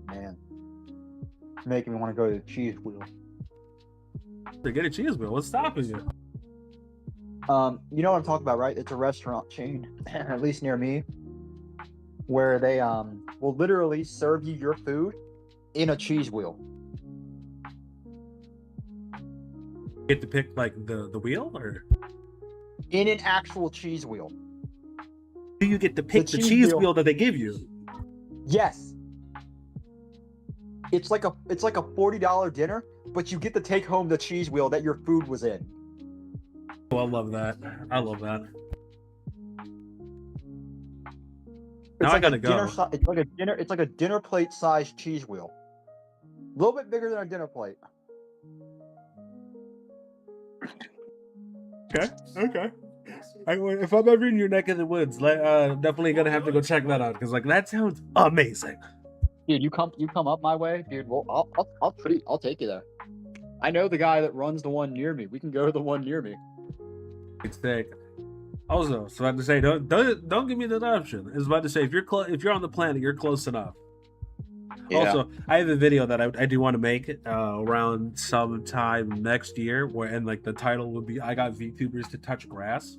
Man, making me want to go to the cheese wheel. To get a cheese wheel, what's stopping you? You know what I'm talking about, right? It's a restaurant chain, at least near me, where they will literally serve you your food in a cheese wheel. You get to pick like the wheel, or in an actual cheese wheel. Do you get to pick the cheese wheel that they give you? Yes. It's like a $40 dinner, but you get to take home the cheese wheel that your food was in. Oh, I love that. I love that. Now I gotta go. It's like a dinner plate sized cheese wheel. A little bit bigger than a dinner plate. Okay. If I'm ever in your neck of the woods, definitely gonna have to go check that out because like that sounds amazing. Dude, you come up my way, dude. Well, I'll take you there. I know the guy that runs the one near me. We can go to the one near me. It's sick. Also, so I have to say, don't give me that option. I was about to say, if you're on the planet, you're close enough. Yeah. Also, I have a video that I do want to make around sometime next year, and like the title would be "I got VTubers to touch grass."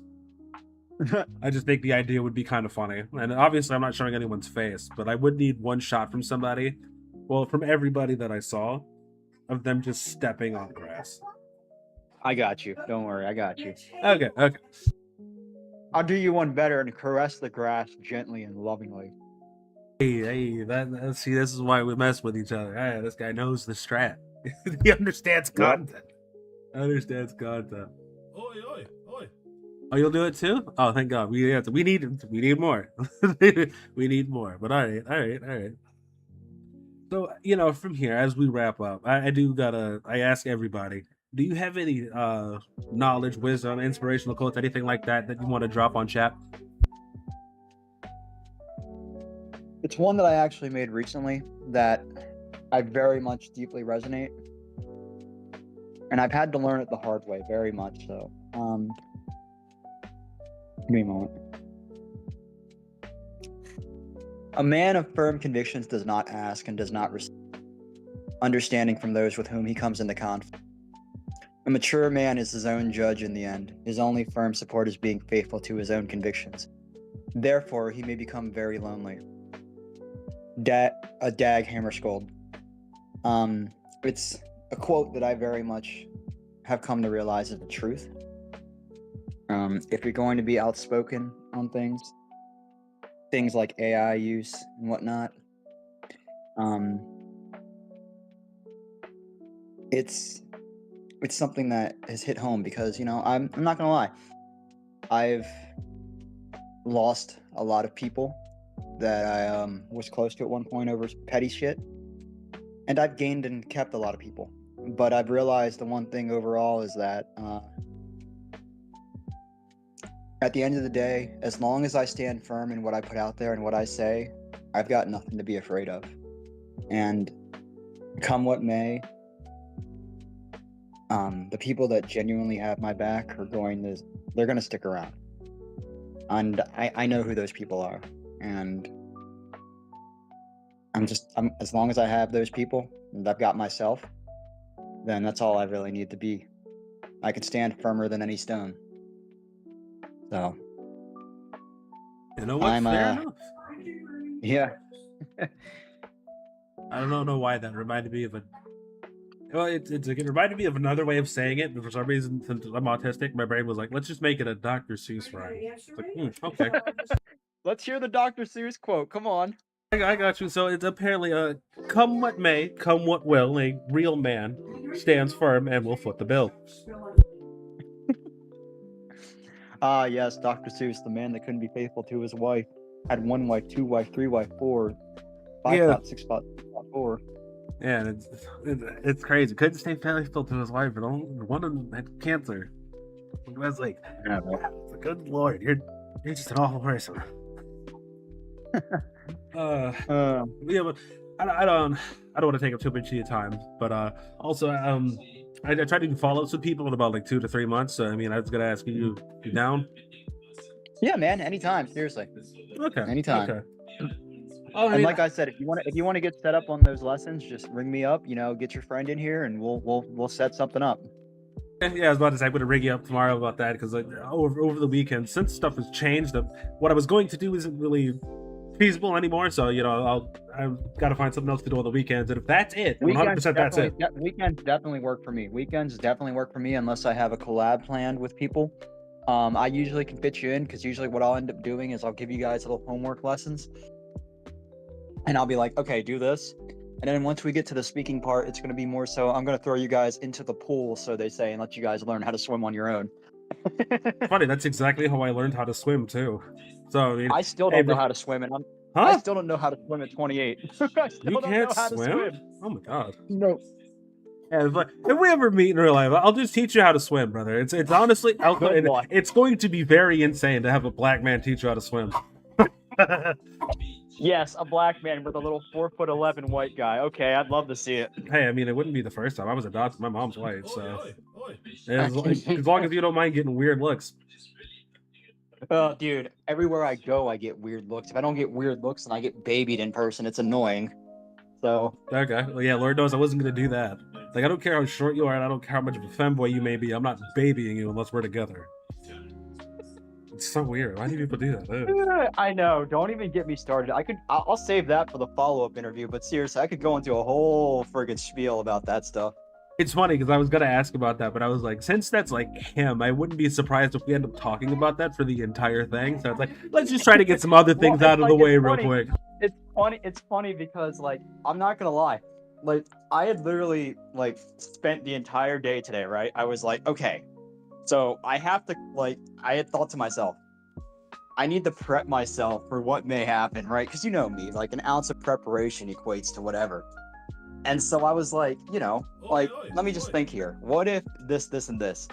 I just think the idea would be kind of funny, and obviously I'm not showing anyone's face, but I would need one shot from somebody, well, from everybody that I saw, of them just stepping on grass. I got you. Don't worry, I got you. Okay. I'll do you one better and caress the grass gently and lovingly. Hey, see, this is why we mess with each other. Hey, this guy knows the strat. He understands content. Oi. Oh, you'll do it too? Oh, thank God. We need more. We need more. But all right. So, from here, as we wrap up, I ask everybody, do you have any knowledge, wisdom, inspirational quotes, anything like that you want to drop on chat? It's one that I actually made recently that I very much deeply resonate. And I've had to learn it the hard way, very much so. Give me a moment. A man of firm convictions does not ask and does not receive understanding from those with whom he comes into conflict. A mature man is his own judge in the end. His only firm support is being faithful to his own convictions. Therefore, he may become very lonely. A Dag Hammarskjöld. It's a quote that I very much have come to realize is the truth. If you're going to be outspoken on things like AI use and whatnot, it's something that has hit home because, I'm not gonna lie, I've lost a lot of people that I was close to at one point over petty shit, and I've gained and kept a lot of people, but I've realized the one thing overall is that at the end of the day, as long as I stand firm in what I put out there and what I say, I've got nothing to be afraid of. And come what may, the people that genuinely have my back they're going to stick around. And I know who those people are. And I'm as long as I have those people and I've got myself, then that's all I really need to be. I can stand firmer than any stone. So, you know what? Fair enough. Yeah. I don't know why that reminded me of it reminded me of another way of saying it, but for some reason, since I'm autistic, my brain was like, let's just make it a Dr. Seuss rhyme. It's like, okay. Let's hear the Dr. Seuss quote. Come on. I got you. So it's apparently come what may, come what will, a real man stands firm and will foot the bill. Yes, Dr. Seuss, the man that couldn't be faithful to his wife, had 1 wife, 2 wife, 3 wife, 4, 5, 6, 4. Yeah, it's crazy. Couldn't stay faithful to his wife, but one of them had cancer. I was like, good Lord, you're just an awful person. Yeah, but I don't want to take up too much of your time, but also I tried to do follow-ups with people in about like 2 to 3 months. So I mean, I was gonna ask you down. Yeah, man, anytime. Seriously. Okay. Anytime. Okay. And like I said, if you want to get set up on those lessons, just ring me up. Get your friend in here, and we'll set something up. Yeah, I was about to say I'm gonna ring you up tomorrow about that because like over the weekend, since stuff has changed, what I was going to do isn't really feasible anymore. So I've got to find something else to do on the weekends, and if that's it, 100% that's it. Weekends definitely work for me. Weekends definitely work for me unless I have a collab planned with people. I usually can fit you in because usually what I'll end up doing is I'll give you guys little homework lessons, and I'll be like, okay, do this. And then once we get to the speaking part, it's going to be more so I'm going to throw you guys into the pool, so they say, and let you guys learn how to swim on your own. Funny, that's exactly how I learned how to swim too. So I mean, I still don't know how to swim, and I still don't know how to swim at 28. You can't swim? Oh my God. No. Yeah, it's like, if we ever meet in real life, I'll just teach you how to swim, brother. It's honestly, it's going to be very insane to have a black man teach you how to swim. Yes, a black man with a little 4'11" white guy. Okay, I'd love to see it. Hey, I mean, it wouldn't be the first time. I was adopted. My mom's white, so as long as you don't mind getting weird looks. Oh, dude, everywhere I go, I get weird looks. If I don't get weird looks and I get babied in person, it's annoying. So Okay, well, yeah, Lord knows I wasn't gonna do that. Like, I don't care how short you are, and I don't care how much of a femboy you may be. I'm not babying you unless we're together. It's so weird. Why do people do that? Ugh. I know. Don't even get me started. I'll save that for the follow-up interview. But seriously, I could go into a whole friggin' spiel about that stuff. It's funny because I was gonna ask about that, but I was like, since that's like him, I wouldn't be surprised if we end up talking about that for the entire thing. So it's like, let's just try to get some other things out of the way real quick. It's funny because, like, I'm not gonna lie. Like, I had literally, like, spent the entire day today, right? I was like, okay, so I have to, like, I had thought to myself, I need to prep myself for what may happen, right? Because you know me, like, an ounce of preparation equates to whatever. And so I was like, you know, like, let me just think here. What if this, and this?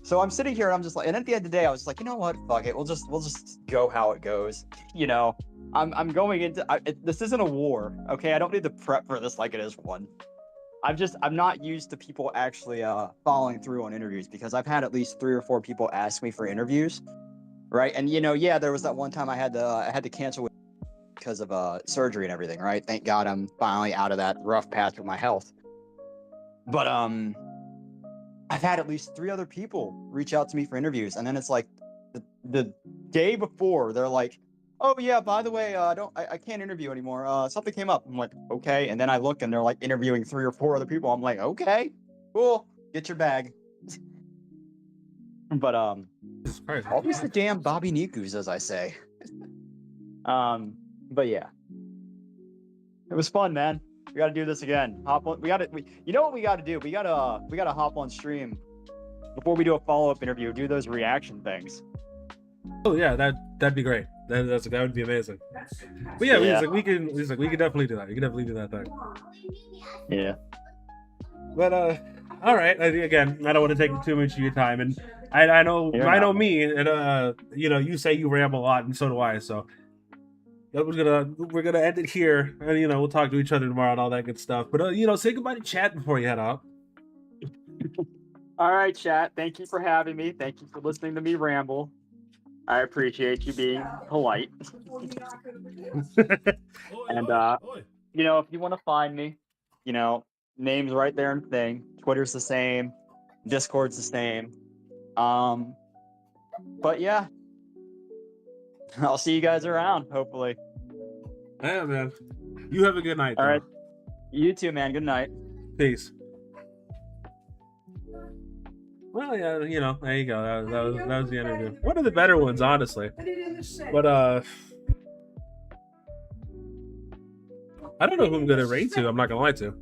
So I'm sitting here and I'm just like, and at the end of the day, I was like, you know what? Fuck it. We'll just go how it goes. You know, I'm going into, this isn't a war, okay? I don't need to prep for this like it is one. I'm not used to people actually following through on interviews because I've had at least 3 or 4 people ask me for interviews, right? And you know, yeah, there was that one time I had to cancel because of surgery and everything, right? Thank God I'm finally out of that rough patch with my health. But I've had at least 3 other people reach out to me for interviews, and then it's like the day before they're like, "Oh yeah, by the way, I can't interview anymore. Something came up." I'm like, "Okay," and then I look and they're like interviewing 3 or 4 other people. I'm like, "Okay, cool, get your bag." But always the damn Bobby Nikus, as I say. But yeah, it was fun, man. We got to do this again. Hop on. You know what we got to do? We got to hop on stream before we do a follow-up interview. Do those reaction things. Oh yeah, that'd be great. That would be amazing. But yeah, we can definitely do that. You can definitely do that thing. Yeah. But all right. Again, I don't want to take too much of your time, and I know me, and you know, you say you ramble a lot, and so do I. So we're gonna end it here, and you know, we'll talk to each other tomorrow and all that good stuff. But you know, say goodbye to chat before you head out. All right, chat. Thank you for having me. Thank you for listening to me ramble. I appreciate you being polite. And you know, if you want to find me, you know, name's right there in the thing. Twitter's the same, Discord's the same. But yeah, I'll see you guys around, hopefully. Yeah, man. You have a good night. All right. You too, man. Good night. Peace. Well, yeah, you know, there you go. That was the interview. One of the better ones, honestly. But I don't know who I'm gonna rate to. I'm not gonna lie to.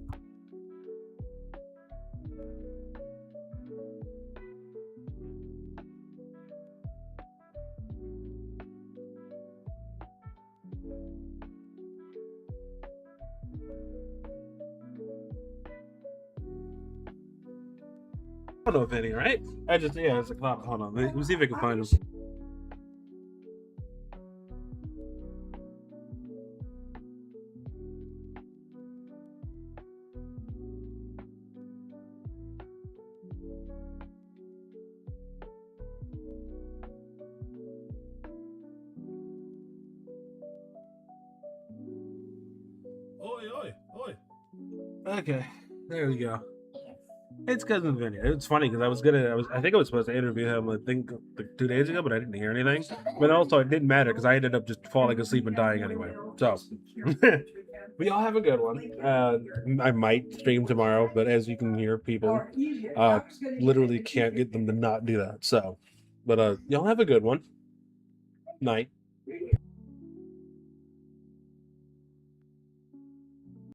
I don't know if any, right? It's a cloud. Hold on, let me see if I can find him. Okay, there we go. It's Cousin Vinny. It's funny because I think I was supposed to interview him, I think, like 2 days ago, but I didn't hear anything. But also, it didn't matter because I ended up just falling asleep and dying anyway. So, we all have a good one. I might stream tomorrow, but as you can hear, people literally can't get them to not do that. So, but y'all have a good one. Night.